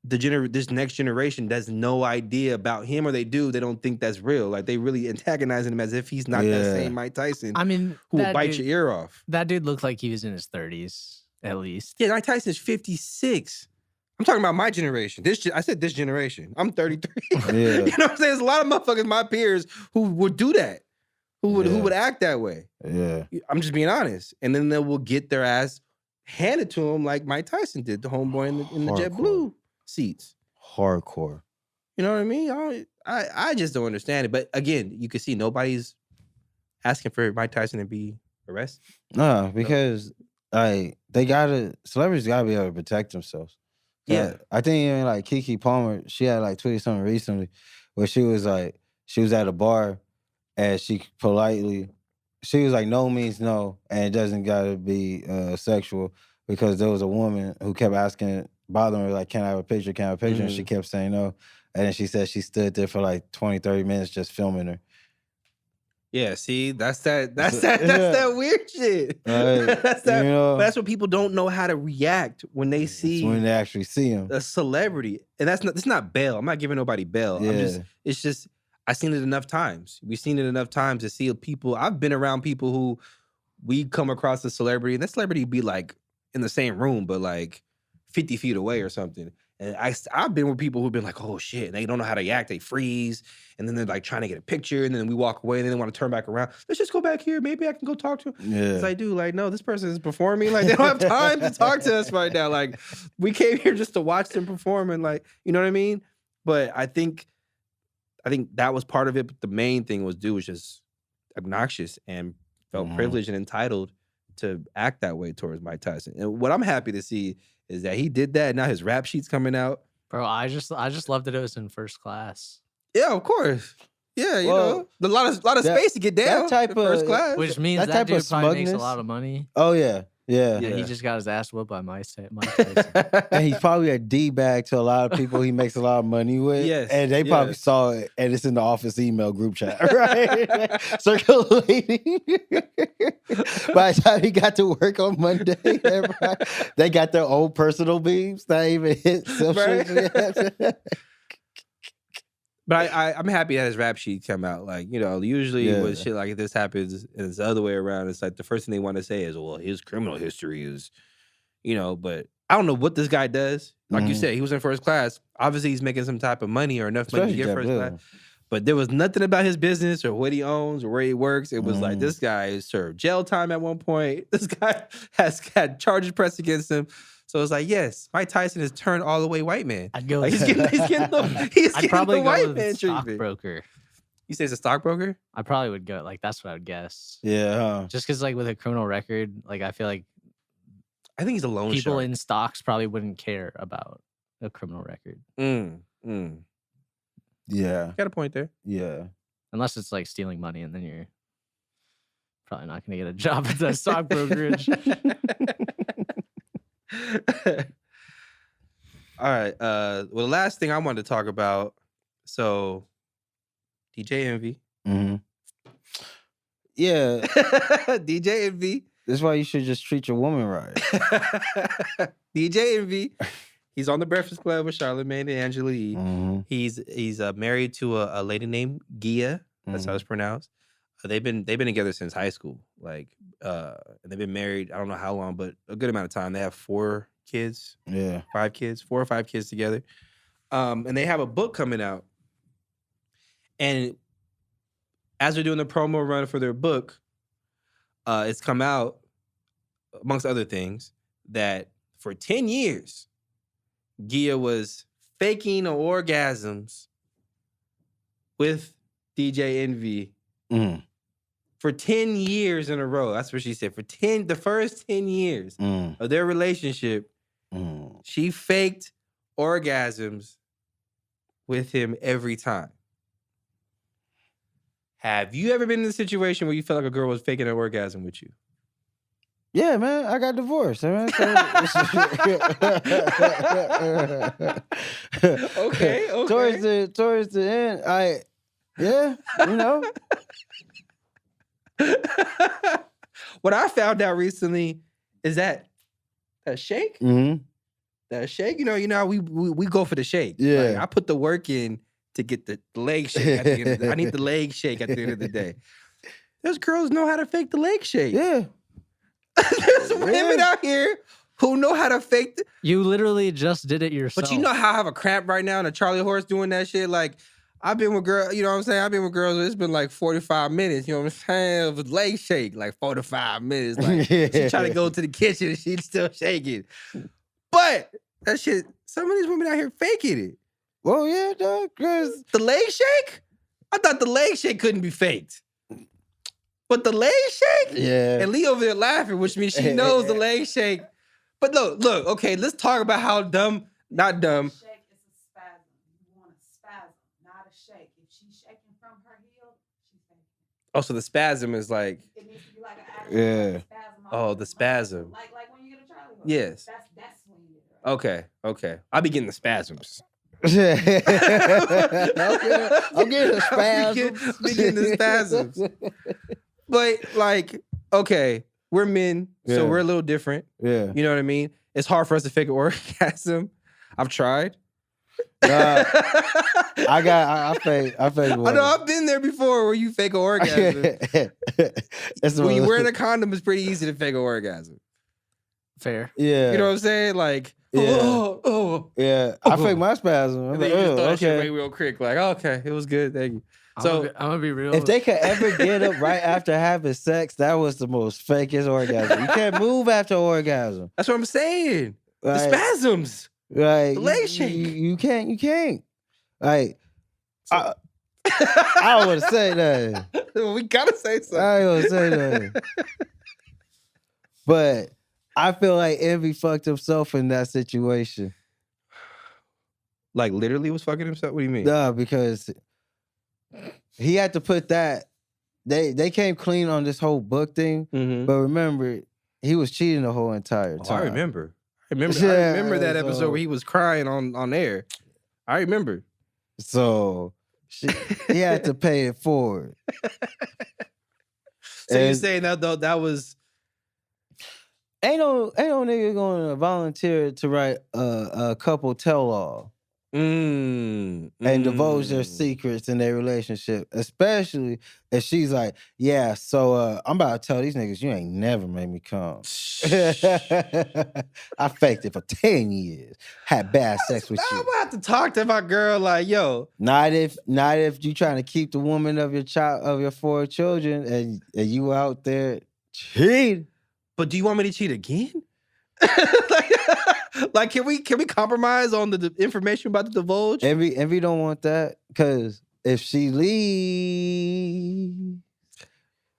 this next generation has no idea about him, or they don't think that's real. Like, they really antagonizing him as if he's not that same Mike Tyson. I mean, who will bite your ear off. That dude looked like he was in his 30s, at least. Yeah, Mike Tyson's 56. I'm talking about my generation. I said this generation. I'm 33. Yeah. You know what I'm saying? There's a lot of motherfuckers, my peers, who would do that. Who would act that way. Yeah. I'm just being honest. And then they will get their ass handed to them like Mike Tyson did, the homeboy in the JetBlue seats. Hardcore. You know what I mean? I just don't understand it. But again, you can see nobody's asking for Mike Tyson to be arrested. No, because celebrities gotta be able to protect themselves. Yeah. I think even like Keke Palmer, she had like tweeted something recently where she was at a bar and she was like, no means no, and it doesn't gotta be sexual, because there was a woman who kept bothering her, like, can I have a picture? Can I have a picture? And she kept saying no. And then she said she stood there for like 20, 30 minutes just filming her. Yeah, see, that's that weird shit. That's that. That's what people don't know how to react when they see, when they actually see him, a celebrity, and it's not bail. I'm not giving nobody bail. Yeah. It's just I've seen it enough times. We've seen it enough times to see people. I've been around people who we come across a celebrity, and that celebrity be like in the same room, but like 50 feet away or something. And I've been with people who've been like, oh shit, and they don't know how to react. They freeze, and then they're like trying to get a picture, and then we walk away, and then they want to turn back around. Let's just go back here. Maybe I can go talk to him. Yeah. It's like, dude, like, no, this person is performing. Like, they don't have time to talk to us right now. Like, we came here just to watch them perform, and like, you know what I mean? But I think that was part of it. But the main thing was dude was just obnoxious and felt privileged and entitled to act that way towards Mike Tyson. And what I'm happy to see is that he did that, and now his rap sheet's coming out. Bro, I just loved that it was in first class. Yeah, of course. Yeah, you know, a lot of space to get down. That type in first class, which means that dude probably makes a lot of money. Oh yeah. Yeah. He just got his ass whooped by Mike Tyson. And he's probably a D-bag to a lot of people he makes a lot of money with. Yes. And they probably saw it, and it's in the office email group chat, right? Circulating. By the time he got to work on Monday, they got their own personal beams that even hit right? But I'm happy that his rap sheet came out. Like, you know, usually when shit like this happens and it's the other way around, it's like the first thing they want to say is, well, his criminal history is, you know, but I don't know what this guy does. Like you said, he was in first class. Obviously, he's making some type of money or enough money to get first class. But there was nothing about his business or what he owns or where he works. It was like, this guy served jail time at one point. This guy has had charges pressed against him. So it's like, yes, Mike Tyson has turned all the way white man. I'd go. Like, he's getting the white man treatment. Stockbroker. You say it's a stockbroker? I probably would go. Like, that's what I would guess. Yeah. Just because, like, with a criminal record, like, I feel like I think he's a loan people shark. in stocks probably wouldn't care about a criminal record. Yeah. Got a point there. Yeah. Unless it's like stealing money, and then you're probably not going to get a job at that stock brokerage. All right. Well, the last thing I wanted to talk about. So, DJ Envy. Yeah. DJ Envy. That's why you should just treat your woman right. DJ Envy. He's on the Breakfast Club with Charlamagne and Angela Yee. He's married to a lady named Gia. That's how it's pronounced. They've been together since high school. Like, and they've been married, I don't know how long, but a good amount of time. They have 4 kids. Yeah. 5 kids, 4 or 5 kids together. And they have a book coming out. And as they're doing the promo run for their book, it's come out, amongst other things, that for 10 years, Gia was faking orgasms with DJ Envy for 10 years in a row. That's what she said. For the first 10 years of their relationship, she faked orgasms with him every time. Have you ever been in a situation where you felt like a girl was faking an orgasm with you? Yeah, man, I got divorced. Man. Okay. Towards the end, you know. What I found out recently is that shake, that shake. You know, how we go for the shake. Yeah. Like, I put the work in to get the leg shake. At the end of the day. I need the leg shake at the end of the day. There's girls know how to fake the leg shake. Yeah. There's women out here who know how to fake the... You literally just did it yourself. But you know how I have a cramp right now and a Charlie horse doing that shit? Like, I've been with girls, you know what I'm saying? I've been with girls, it's been like 45 minutes, you know what I'm saying? With leg shake, like 4 to 5 minutes. Like, she trying to go to the kitchen and she's still shaking. But that shit, some of these women out here faking it. Well, yeah, dog. Cause the leg shake? I thought the leg shake couldn't be faked. But the leg shake? Yeah. And Lee over there laughing, which means she knows the leg shake. But look, okay, let's talk about how dumb, not dumb. Shake is a spasm. You want a spasm, not a shake. If she's shaking from her heel, she's faking. Oh, so the spasm is like... It needs to be like an actual spasm. Oh, the spasm. Like when you get a Charlie horse. Yes. That's when you get it. Right? Okay. I'll be getting the spasms. I'm getting the spasms. I'm getting the spasms. But like, okay, we're men, so we're a little different. Yeah. You know what I mean? It's hard for us to fake an orgasm. I've tried. I fake. I know I've been there before where you fake an orgasm. When you're wearing a condom, it's pretty easy to fake an orgasm. Fair. Yeah. You know what I'm saying? Like, yeah. Yeah. I fake my spasm. And then you just throw that shit away real quick. Like, okay, it was good. Thank you. So I'm gonna be real. If they could ever get up right after having sex, that was the most fakest orgasm. You can't move after orgasm. That's what I'm saying. Like, the spasms. Like the leg shake. You can't. Like I don't want to say that. We gotta say something. I don't want to say that. But I feel like Envy fucked himself in that situation. Like literally was fucking himself? What do you mean? Nah, because he had to put that. They came clean on this whole book thing, but remember, he was cheating the whole entire time. I remember. I remember that episode where he was crying on air. I remember. So he had to pay it forward. So you're saying that though that was ain't no nigga gonna volunteer to write a couple tell-all. And divulge their secrets in their relationship, especially if she's like, yeah, so I'm about to tell these niggas you ain't never made me come. I faked it for 10 years, had bad sex with you. I'm gonna have to talk to my girl like, yo. Not if you trying to keep the woman of your 4 children and you out there cheating. But do you want me to cheat again? Like, can we compromise on the information about the divulge? Envy don't want that, because if she leaves,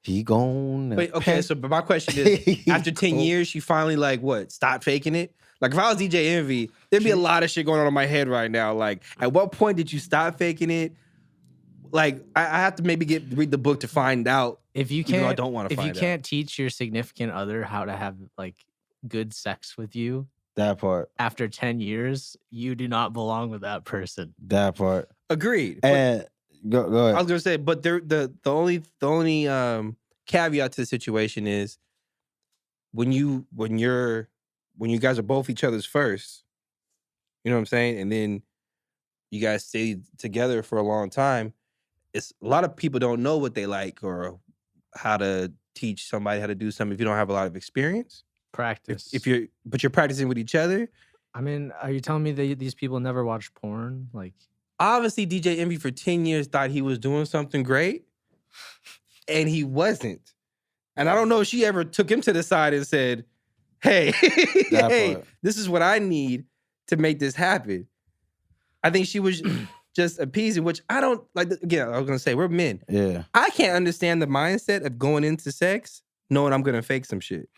he gone. Wait, okay, but my question is, after 10 years, she finally like what? Stopped faking it? Like if I was DJ Envy, there'd be a lot of shit going on in my head right now. Like, at what point did you stop faking it? Like, I have to maybe read the book to find out. If you can't, I don't want to find out. If you can't teach your significant other how to have like good sex with you, that part. After 10 years, you do not belong with that person. That part. Agreed. And go ahead. I was gonna say, but the only caveat to the situation is when you guys are both each other's first, you know what I'm saying, and then you guys stay together for a long time. It's a lot of people don't know what they like or how to teach somebody how to do something if you don't have a lot of experience. Practice. But you're practicing with each other. I mean, are you telling me that these people never watch porn? Like, obviously, DJ Envy for 10 years thought he was doing something great, and he wasn't. And I don't know if she ever took him to the side and said, "Hey, this is what I need to make this happen." I think she was just appeasing, which I don't like. Again, I was gonna say we're men. Yeah, I can't understand the mindset of going into sex knowing I'm gonna fake some shit.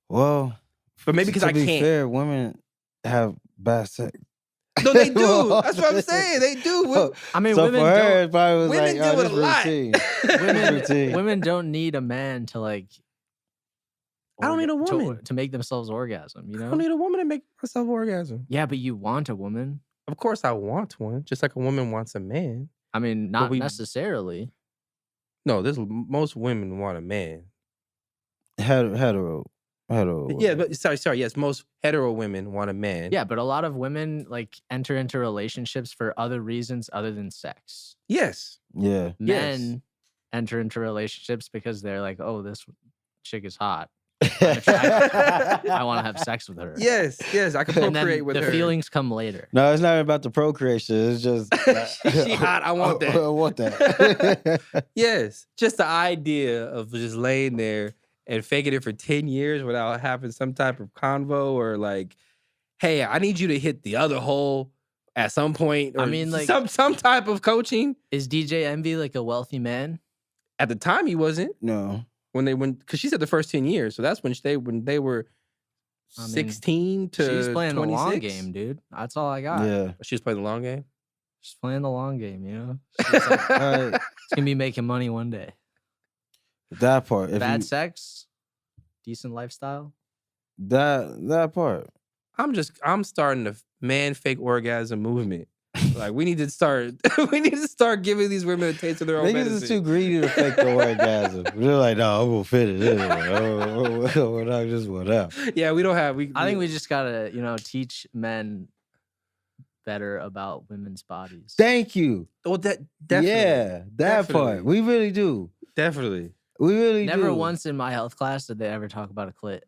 Well, but maybe because I can't. Fair, women have bad sex. No, they do. That's what I'm saying. They do. I mean, so women for her, it probably was women like, deal with a lot. Women don't need a man to like. I don't need a woman to make themselves orgasm. You know, I don't need a woman to make myself orgasm. Yeah, but you want a woman. Of course, I want one, just like a woman wants a man. I mean, not necessarily. No, most women want a man. Hetero. Yeah, but sorry. Yes, most hetero women want a man. Yeah, but a lot of women like enter into relationships for other reasons other than sex. Yes. Yeah. Yes. Men enter into relationships because they're like, oh, this chick is hot. I want to have sex with her. Yes. I can And then procreate with the her. feelings come later. No, it's not about the procreation. It's just She hot. I want that. I want that. Yes. Just the idea of just laying there and faking it for 10 years without having some type of convo or like, hey, I need you to hit the other hole at some point. Or I mean, like, some type of coaching. Is DJ Envy like a wealthy man? At the time, he wasn't. No. Because she said the first 10 years. So that's when they were 16 to She's playing 26. the long game, dude. That's all I got. Yeah. She was playing the long game? She's playing the long game, you know? She's like, Right. she's gonna be making money one day. That part. If Bad you, sex, decent lifestyle. that part. I'm starting the man fake orgasm movement. Like we need to start giving these women a taste of their own Niggas medicine. is too greedy to fake the orgasm. They're like, no, I'm gonna fit it in. Oh, just whatever. Yeah, we don't have. I think we just gotta, teach men better about women's bodies. Thank you. Oh, that definitely. Yeah, that Definitely. part. We really do. Definitely. We really Never do. once in my health class did they ever talk about a clit.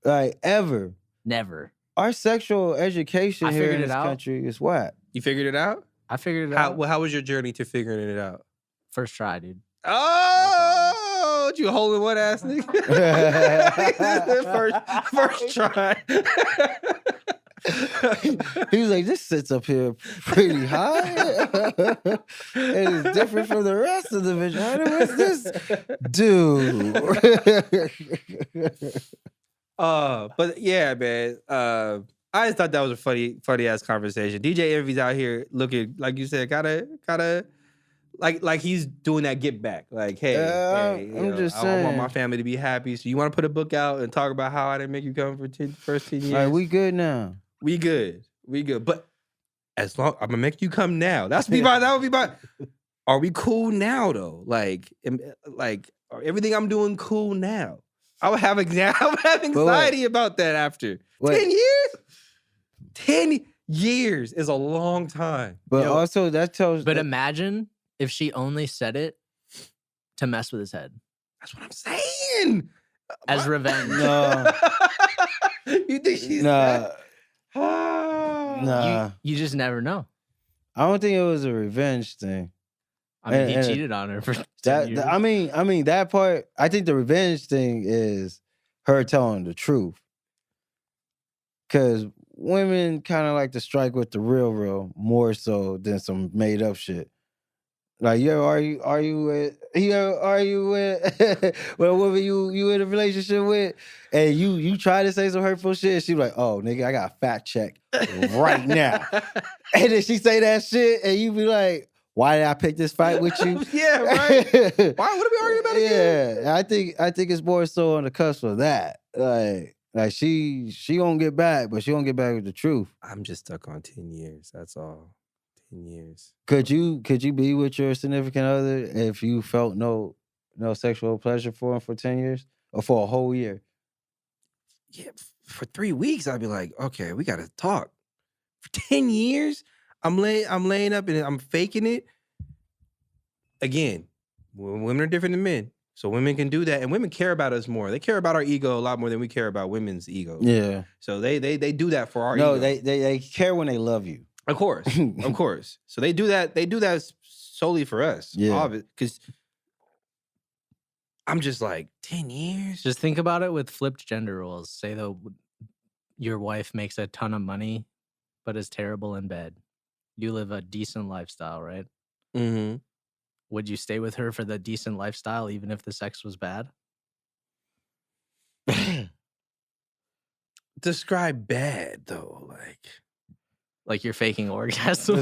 Like ever. Never. Our sexual education I here figured in it this out. country is whack. You figured it out? I figured it How out. well, how was your journey to figuring it out? First try, dude. Oh, you holding what ass nigga? first try. He was like, this sits up here pretty high. It is different from the rest of the vagina. What's this? Dude. But yeah, man. I just thought that was a funny ass conversation. DJ Envy's out here looking, like you said, gotta like he's doing that get back. Like, hey, I'm just I saying. want my family to be happy. So you want to put a book out and talk about how I didn't make you come for first 10 years? Like, we good now. We good. But as long I'm gonna make you come now. That would be my. Are we cool now though? Like are everything I'm doing cool now? I would have anxiety about that after 10 years. 10 years is a long time. But also that tells. But imagine if she only said it to mess with his head. That's what I'm saying. As revenge. No. You think she's Nah. Nah. You just never know. I don't think it was a revenge thing. I mean, he And- cheated on her for 10 That years. I mean that part. I think the revenge thing is her telling the truth, because women kind of like to strike with the real more so than some made up shit. Like, are you with with a woman you in a relationship with, and you try to say some hurtful shit, and she like, oh nigga, I got a fact check right now, and then she say that shit, and you be like, why did I pick this fight with you? Yeah, right. Why would we argue about it again? Yeah, I think it's more so on the cusp of that. Like she gonna get back, but she gonna get back with the truth. I'm just stuck on 10 years. That's all. 10 years. Could you be with your significant other if you felt no sexual pleasure for him for 10 years or for a whole year? Yeah, for 3 weeks, I'd be like, okay, we gotta talk. For 10 years, I'm laying up and I'm faking it. Again, women are different than men. So women can do that, and women care about us more. They care about our ego a lot more than we care about women's ego. Yeah. So they do that for our ego. No, they care when they love you. Of course. Of course. So they do that solely for us. Yeah. Because I'm just like, 10 years? Just think about it with flipped gender roles. Say though your wife makes a ton of money, but is terrible in bed. You live a decent lifestyle, right? Mm-hmm. Would you stay with her for the decent lifestyle, even if the sex was bad? Describe bad though, Like you're faking orgasms.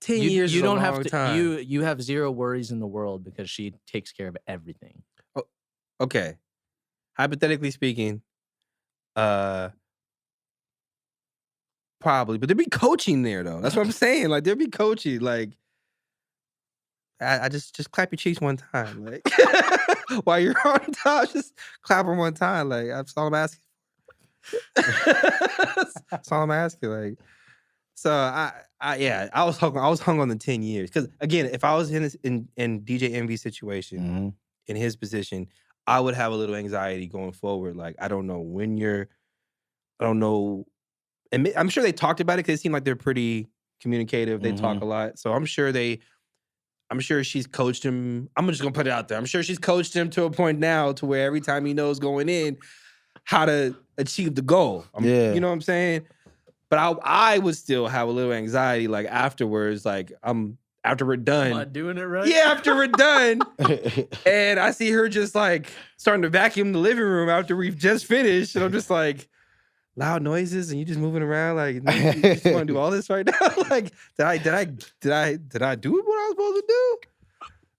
10 years You is don't a have long to. time. You have zero worries in the world because she takes care of everything. Okay. Hypothetically speaking, Probably, but there'd be coaching there though. That's what I'm saying. Like there'd be coaching. Like I just clap your cheeks one time, like while you're on top, just clap them one time. Like that's all I'm asking. That's all I'm asking. Like so, I was hung on the 10 years because again, if I was in DJ Envy's situation, in his position, I would have a little anxiety going forward. Like I don't know I don't know. And I'm sure they talked about it because it seemed like they're pretty communicative. They talk a lot. So I'm sure she's coached him. I'm just gonna put it out there. I'm sure she's coached him to a point now to where every time he knows going in how to achieve the goal. You know what I'm saying? But I would still have a little anxiety like afterwards, like after we're done. Am I doing it right? Yeah, after we're done. And I see her just like starting to vacuum the living room after we've just finished. And I'm just like, loud noises and you just moving around like you just want to do all this right now. Like did I do what I was supposed to do?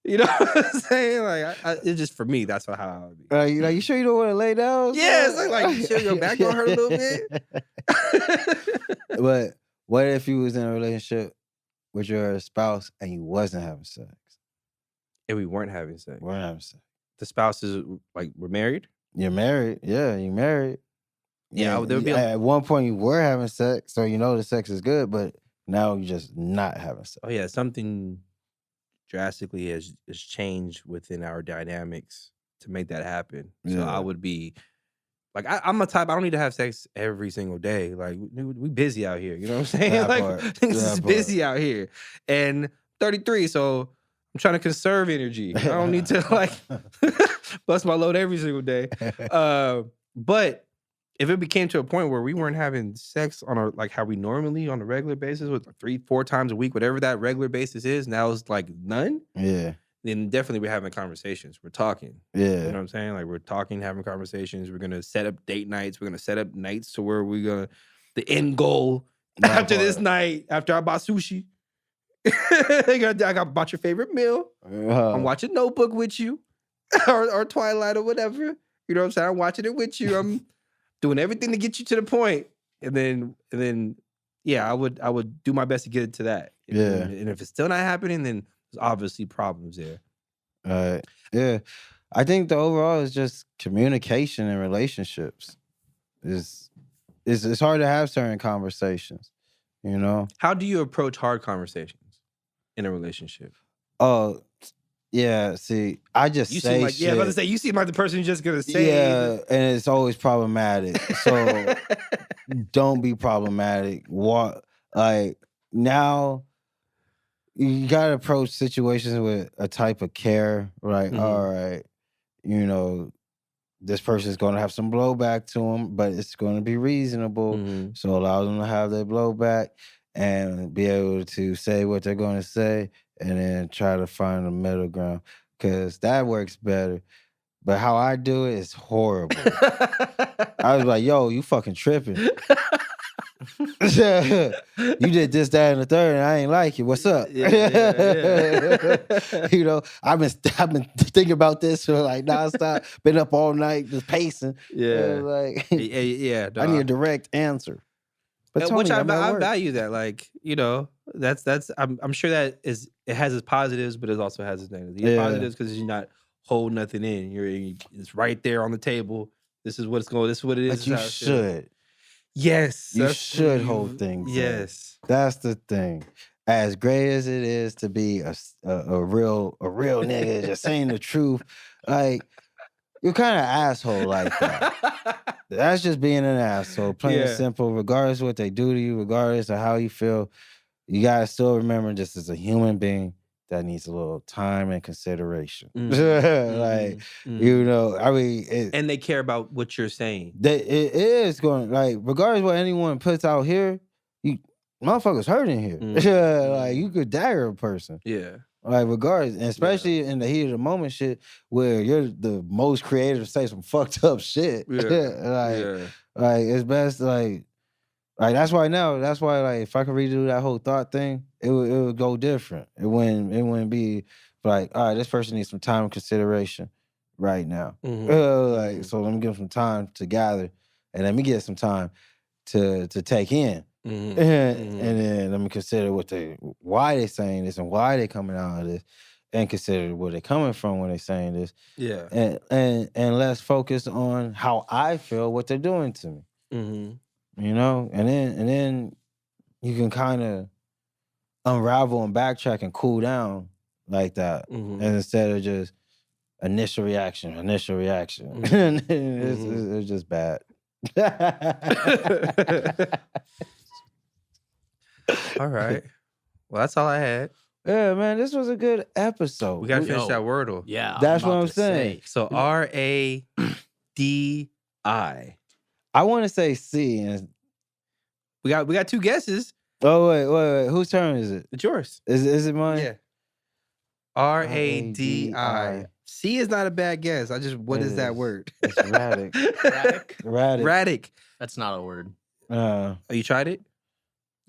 You know what I'm saying? Like it's just for me. That's how I would be. Like you sure you don't want to lay down? Yeah, it's like you sure your back gonna hurt a little bit. But what if you was in a relationship with your spouse and you wasn't having sex? And we weren't having sex. Weren't having sex. The spouses like we're married. You're married. Yeah, you're married. Yeah, there would be at one point you were having sex, so you know the sex is good, but now you're just not having sex. Oh yeah, something drastically has changed within our dynamics to make that happen. So I would be like, I'm a type. I don't need to have sex every single day. Like we busy out here. You know what I'm saying? Like things is busy out here, and 33. So I'm trying to conserve energy. I don't need to like bust my load every single day. But if it became to a point where we weren't having sex on like how we normally on a regular basis with 3-4 times a week, whatever that regular basis is, now it's like none. Yeah. Then definitely we're having conversations. We're talking. Yeah. You know what I'm saying? Like we're talking, having conversations. We're gonna set up date nights. We're gonna set up nights to where the end goal after this night, after I bought sushi. I bought your favorite meal. I'm watching Notebook with you. or Twilight or whatever. You know what I'm saying? I'm watching it with you. I'm doing everything to get you to the point. And then yeah, I would do my best to get it to that. And if it's still not happening, then there's obviously problems there. Yeah. I think the overall is just communication in relationships. It's hard to have certain conversations, you know? How do you approach hard conversations in a relationship? Oh, yeah, see, I just say like, shit. Yeah, I was about to say, you seem like the person who's just gonna say. Yeah, and it's always problematic. So don't be problematic. Like now, you gotta approach situations with a type of care. Like, all right, you know, this person's gonna have some blowback to them, but it's gonna be reasonable. So allow them to have their blowback and be able to say what they're gonna say. And then try to find a middle ground, because that works better. But how I do it is horrible. I was like, yo, you fucking tripping. You did this, that, and the third, and I ain't like it. What's up? Yeah. You know, I've been thinking about this for like nonstop. Been up all night just pacing. Yeah. Like, yeah. I need a direct answer. But Tony, which I value that. Like, you know, that's I'm sure that it has its positives, but it also has its negatives. It has positives because you're not holding nothing in. It's right there on the table. This is what it's going. This is what it is. But you should. Yes, you should hold things. Yes, that's the thing. As great as it is to be a real nigga just saying the truth, like you're kind of asshole like that. That's just being an asshole, plain and simple. Regardless of what they do to you, regardless of how you feel, you gotta still remember this is a human being that needs a little time and consideration. You know, I mean, and they care about what you're saying. It is going, like, regardless of what anyone puts out here, you motherfuckers hurting here. Like you could dagger a person. Yeah. Like regardless, and especially in the heat of the moment shit where you're the most creative to say some fucked up shit. Like it's best like that's why like if I could redo that whole thought thing, it would go different. It wouldn't be like, all right, this person needs some time and consideration right now. So let me give them some time to gather, and let me get some time to take in Mhm. And then let me consider why they saying this and why they coming out of this, and consider where they coming from when they saying this, Yeah. and let's focus on how I feel what they're doing to me. Mm-hmm. You know, and then you can kind of unravel and backtrack and cool down like that, Mhm. and instead of just initial reaction. Mhm. It's just bad. All right. Well, that's all I had. Yeah, man, this was a good episode. We gotta finish Yo. that Wordle. Yeah, That's what about I'm to saying. say. So RADI. I want to say C. And We got 2 guesses. oh wait, whose turn is it? It's yours. Is it mine? Yeah. RADI. C is not a bad guess. What is that word? It's radic. Radic. That's not a word. Oh, you tried it?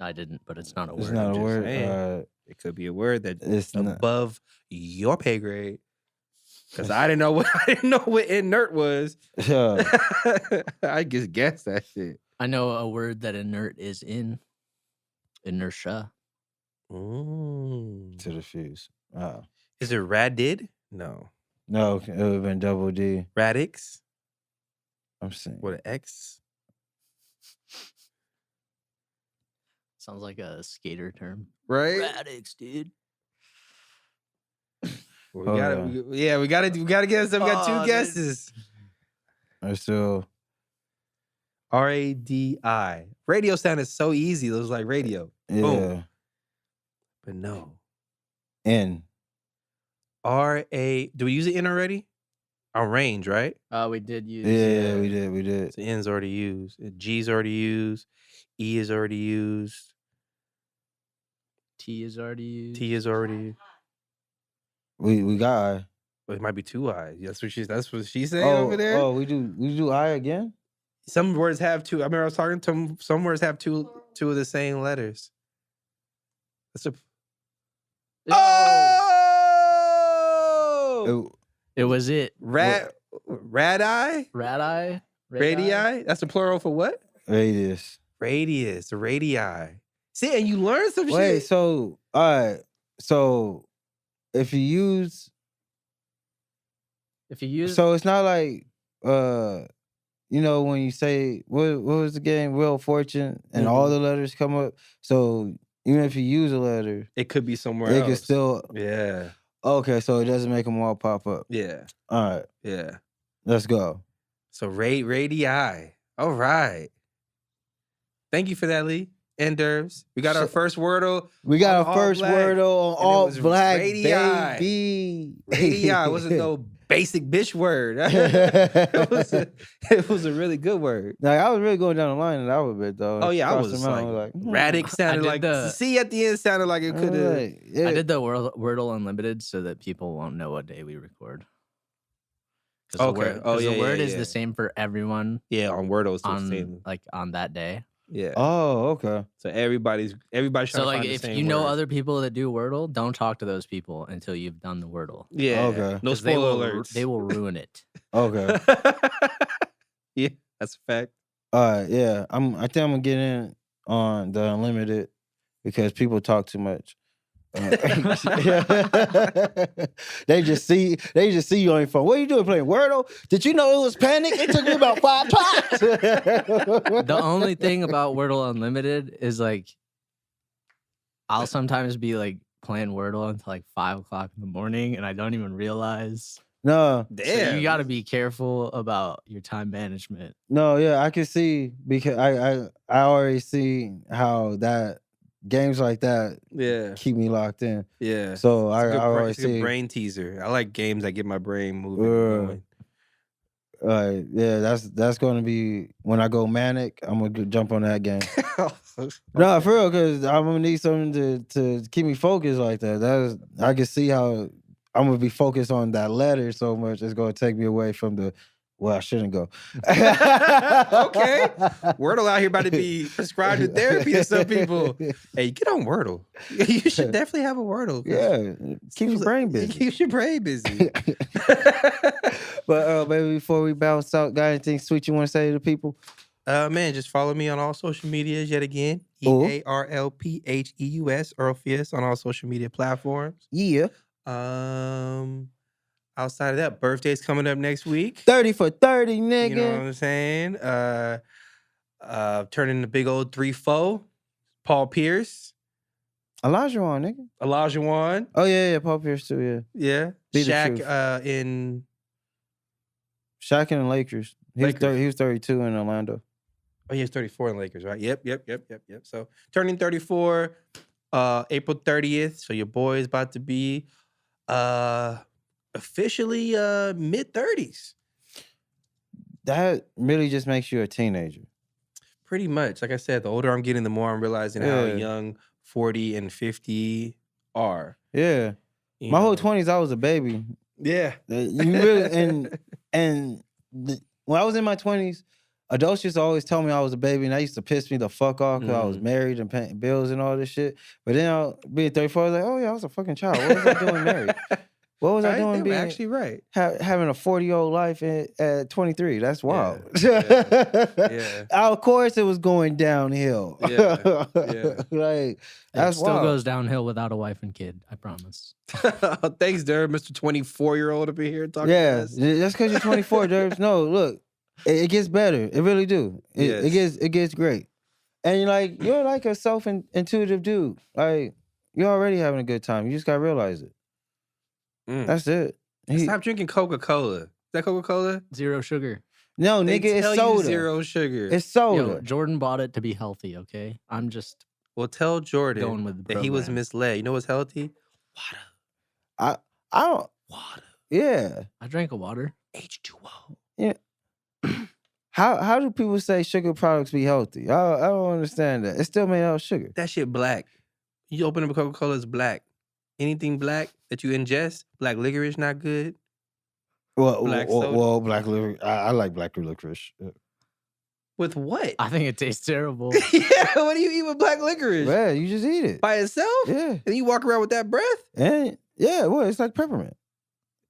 I didn't, but it's not a word. It's not a just word. saying. It could be a word that It's not. above your pay grade. Because I didn't know what inert was. Yeah. I just guessed that shit. I know a word that inert is in. Inertia. Mm. To the fuse. Oh. Is it radid? No. No, it would have been double D. Radix I'm saying. with an X. Sounds like a skater term. Right? Radix, dude. Well, we gotta guess. We got 2 guesses. So RADI. Radio sounded so easy. It was like radio. yeah. Boom. But no. N. Do we use it in already? On range, right? We did use. Yeah, we did. So N's already used. G's already used. E is already used. T is already used. T is already. We got I. Well, it might be 2 I's. That's what she's saying over there. Oh, we do I again? Some words have 2. I remember I was talking to them. Some words have two of the same letters. That's a. Oh! It was it. Radii? Radii? Radii? That's the plural for what? Radius. Radius. Radii. See, and you learn some Wait, shit. so all right. So if you use so it's not like you know when you say what was the game Wheel of Fortune and all the letters come up. So even if you use a letter, It could be somewhere it else. can still Yeah. okay. So it doesn't make them all pop up. Yeah. All right, Yeah. let's go. So radii. All right. Thank you for that, Lee. And Derbs. We got our first Wordle. We got on our all first black, word on and it all was black, radii. baby. Radii wasn't no basic bitch word. it was a really good word. Like I was really going down the line in the alphabet though. Oh yeah, I Crossed was them out, like, radic sounded I like did the C at the end sounded like it could have. I did the Wordle Unlimited so that people won't know what day we record. Okay. The word is the same for everyone Yeah, on Wordle it's the on same. on that day. Yeah. Oh, okay. So everybody's trying So to like find the if same you know word. other people that do Wordle, don't talk to those people until you've done the Wordle. Yeah. Okay. No 'Cause they spoiler will, alerts. they will ruin it. Okay. Yeah, that's a fact. All right, yeah. I think I'm gonna get in on the unlimited because people talk too much. They just see you on your phone. What are you doing playing Wordle? Did you know it was panic? It took me about 5 times. The only thing about Wordle Unlimited is like I'll sometimes be like playing Wordle until like 5 o'clock in the morning and I don't even realize. No, So you got to be careful about your time management. no, yeah, I can see because I already see how that games like that Yeah. keep me locked in. Yeah. So It's a good I already it's a good see. brain teaser. I like games that get my brain moving. and Yeah, that's gonna be when I go manic. I'm gonna jump on that game. going. No, for real, because I'm gonna need something to keep me focused like that. I can see how I'm gonna be focused on that letter so much. It's gonna take me away from the. Well, I shouldn't go. Okay. Wordle out here about to be prescribed in therapy to some people. Hey, get on Wordle. You should definitely have a Wordle. Yeah, keep your brain busy. It keeps your brain busy. But baby, before we bounce out, got anything sweet you want to say to the people? Man, just follow me on all social medias yet again. Ooh. EARLPHEUS, Earlpheus on all social media platforms. Yeah. Outside of that, birthday's coming up next week. 30 for 30, nigga. You know what I'm saying? Turning the big old 3-4. Paul Pierce. Elijah nigga. Elijah Wan. Oh, yeah, Paul Pierce too, yeah. Yeah. Be the Shaq truth. in Shaq in the Lakers. He was 32 in Orlando. Oh, he was 34 in Lakers, right? Yep. So turning 34, April 30th. So your boy is about to be officially mid-30s. That really just makes you a teenager. Pretty much. Like I said, the older I'm getting, the more I'm realizing how young 40 and 50 are. Yeah. You My know? whole 20s, I was a baby. Yeah. You really, when I was in my 20s, adults used to always tell me I was a baby, and that used to piss me the fuck off because I was married and paying bills and all this shit. But then being 34, I was like, oh yeah, I was a fucking child. What was I doing married? What was I doing being actually right? Having a 40-year-old life at 23? That's wild. Yeah. Of course, it was going downhill. Yeah. Like It that's still wild. goes downhill without a wife and kid. I promise. Thanks, Derb, Mr. 24-year-old up in here talking. Yeah, to us. just because you're 24, Derbs. No, look, it gets better. It really do. It gets great. And you're like a self-intuitive dude. Like you're already having a good time. You just gotta realize it. That's it. Stop drinking Coca-Cola. Is that Coca-Cola? Zero sugar. No, They nigga, it's tell soda. you zero sugar. It's soda. Yo, Jordan bought it to be healthy, okay? I'm just Well, tell Jordan going with the that he was program. misled. You know what's healthy? I don't. Water. Yeah. I drank a water. H2O. Yeah. How do people say sugar products be healthy? I don't understand that. It's still made out of sugar. That shit black. You open up a Coca-Cola, it's black. Anything black that you ingest, black licorice not good. Black soda. Black licorice. I like black licorice. With what? I think it tastes terrible. Yeah, what do you eat with black licorice? Yeah, you just eat it. By itself? Yeah. And you walk around with that breath? And yeah, well, it's like peppermint.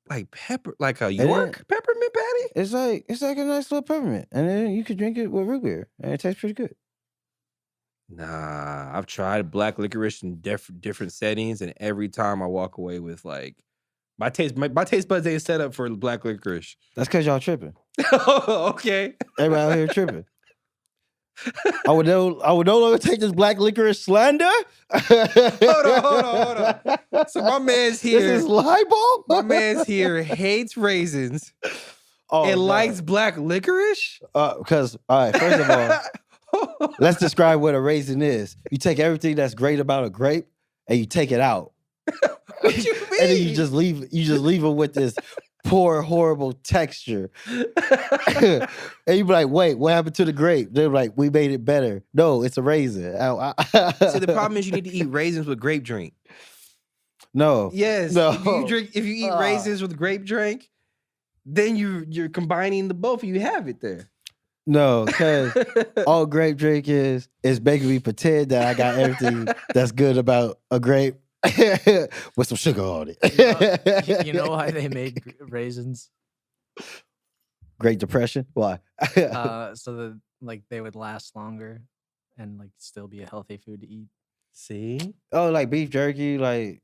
Like pepper, like a York peppermint patty? It's like a nice little peppermint. And then you could drink it with root beer. And it tastes pretty good. Nah, I've tried black licorice in different settings, and every time I walk away with like my taste buds ain't set up for black licorice. That's because y'all tripping. Okay. Everybody out here tripping. I would no longer take this black licorice slander. Hold on. So my man's here. This is libel? My man's here hates raisins Oh, and likes black licorice? Because, all right, first of all, let's describe what a raisin is. You take everything that's great about a grape and you take it out. What you mean? And then you just leave it with this poor, horrible texture. And you be like, wait, what happened to the grape? They're like, we made it better. No, it's a raisin. See, the problem is you need to eat raisins with grape drink. No. Yes. No. If you eat raisins with grape drink, then you're combining the both of you have it there. No, because all grape drink is making me pretend that I got everything that's good about a grape with some sugar on it. You know why they made raisins? Great Depression? Why? So that they would last longer and still be a healthy food to eat. See? Oh, like beef jerky, like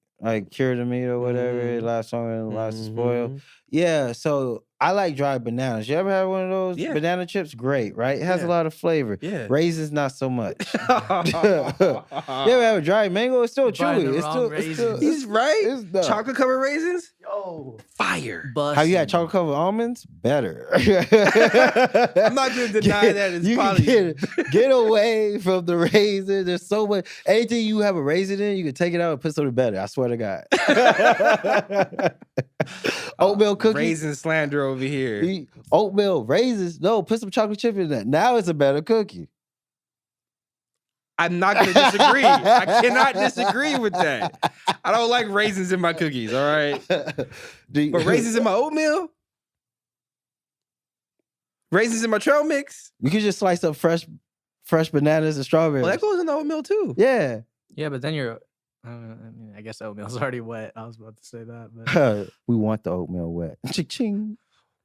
cured the meat or whatever. It lasts longer and lasts to spoil. Yeah, so I like dried bananas. You ever had one of those? Yeah. Banana chips? Great, right? It has a lot of flavor. Yeah. Raisins, not so much. You ever have a dried mango? It's still Buying chewy. the It's wrong still, raisins. He's right. It's dumb. Chocolate covered raisins? Yo, fire. Have you had chocolate covered almonds? Better. I'm not going to deny that it's you probably... get away from the raisin. There's so much. Anything you have a raisin in, you can take it out and put something better. I swear to God. Oatmeal cookies. Raisin slander over here. Oatmeal, raisins. No, put some chocolate chip in that. Now it's a better cookie. I'm not going to disagree. I cannot disagree with that. I don't like raisins in my cookies, all right? But raisins in my oatmeal? Raisins in my trail mix? You can just slice up fresh bananas and strawberries. Well, that goes in the oatmeal too. Yeah. Yeah, but then I guess oatmeal's already wet. I was about to say that, but We want the oatmeal wet. Ching.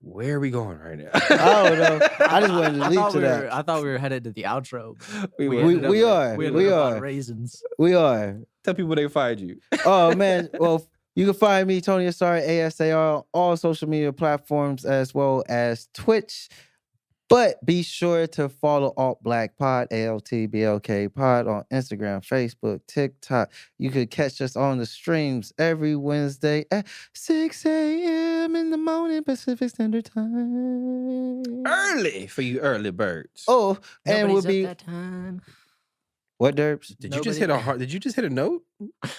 Where are we going right now? I don't know. I just wanted to leap to that. I thought we were headed to the outro. We ended up- we are. We We ended up on are. raisins. We are. Tell people they find you. Oh man. Well, you can find me, Tony Asar, ASAR, on all social media platforms as well as Twitch. But be sure to follow Alt Black Pod, ALTBLK Pod on Instagram, Facebook, TikTok. You could catch us on the streams every Wednesday at 6 a.m. in the morning Pacific Standard Time. Early for you early birds. Oh, and we'll Nobody's be up that time. what, Derps? Did you just hit a nobody- hard? Did you just hit a note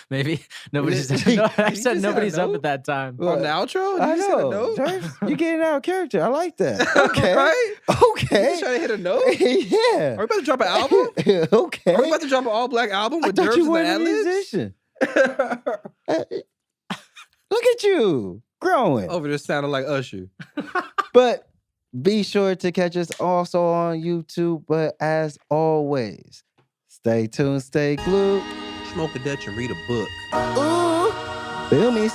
Maybe nobody's. Did you No, I just hit said a nobody's up note? at that time. on the outro? Did I you just hit a know, note? Derps. You getting out of character. I like that. Okay, right? You okay. just trying to hit a note? Yeah. Are we about to drop an album? Okay. Are we about to drop an all black album I with thought Derbs you and were the a ad-libs? musician. Look at you growing. Over there sounding like Usher. But be sure to catch us also on YouTube. But as always, stay tuned, stay glued. Smoke a Dutch and read a book. Ooh, feel me.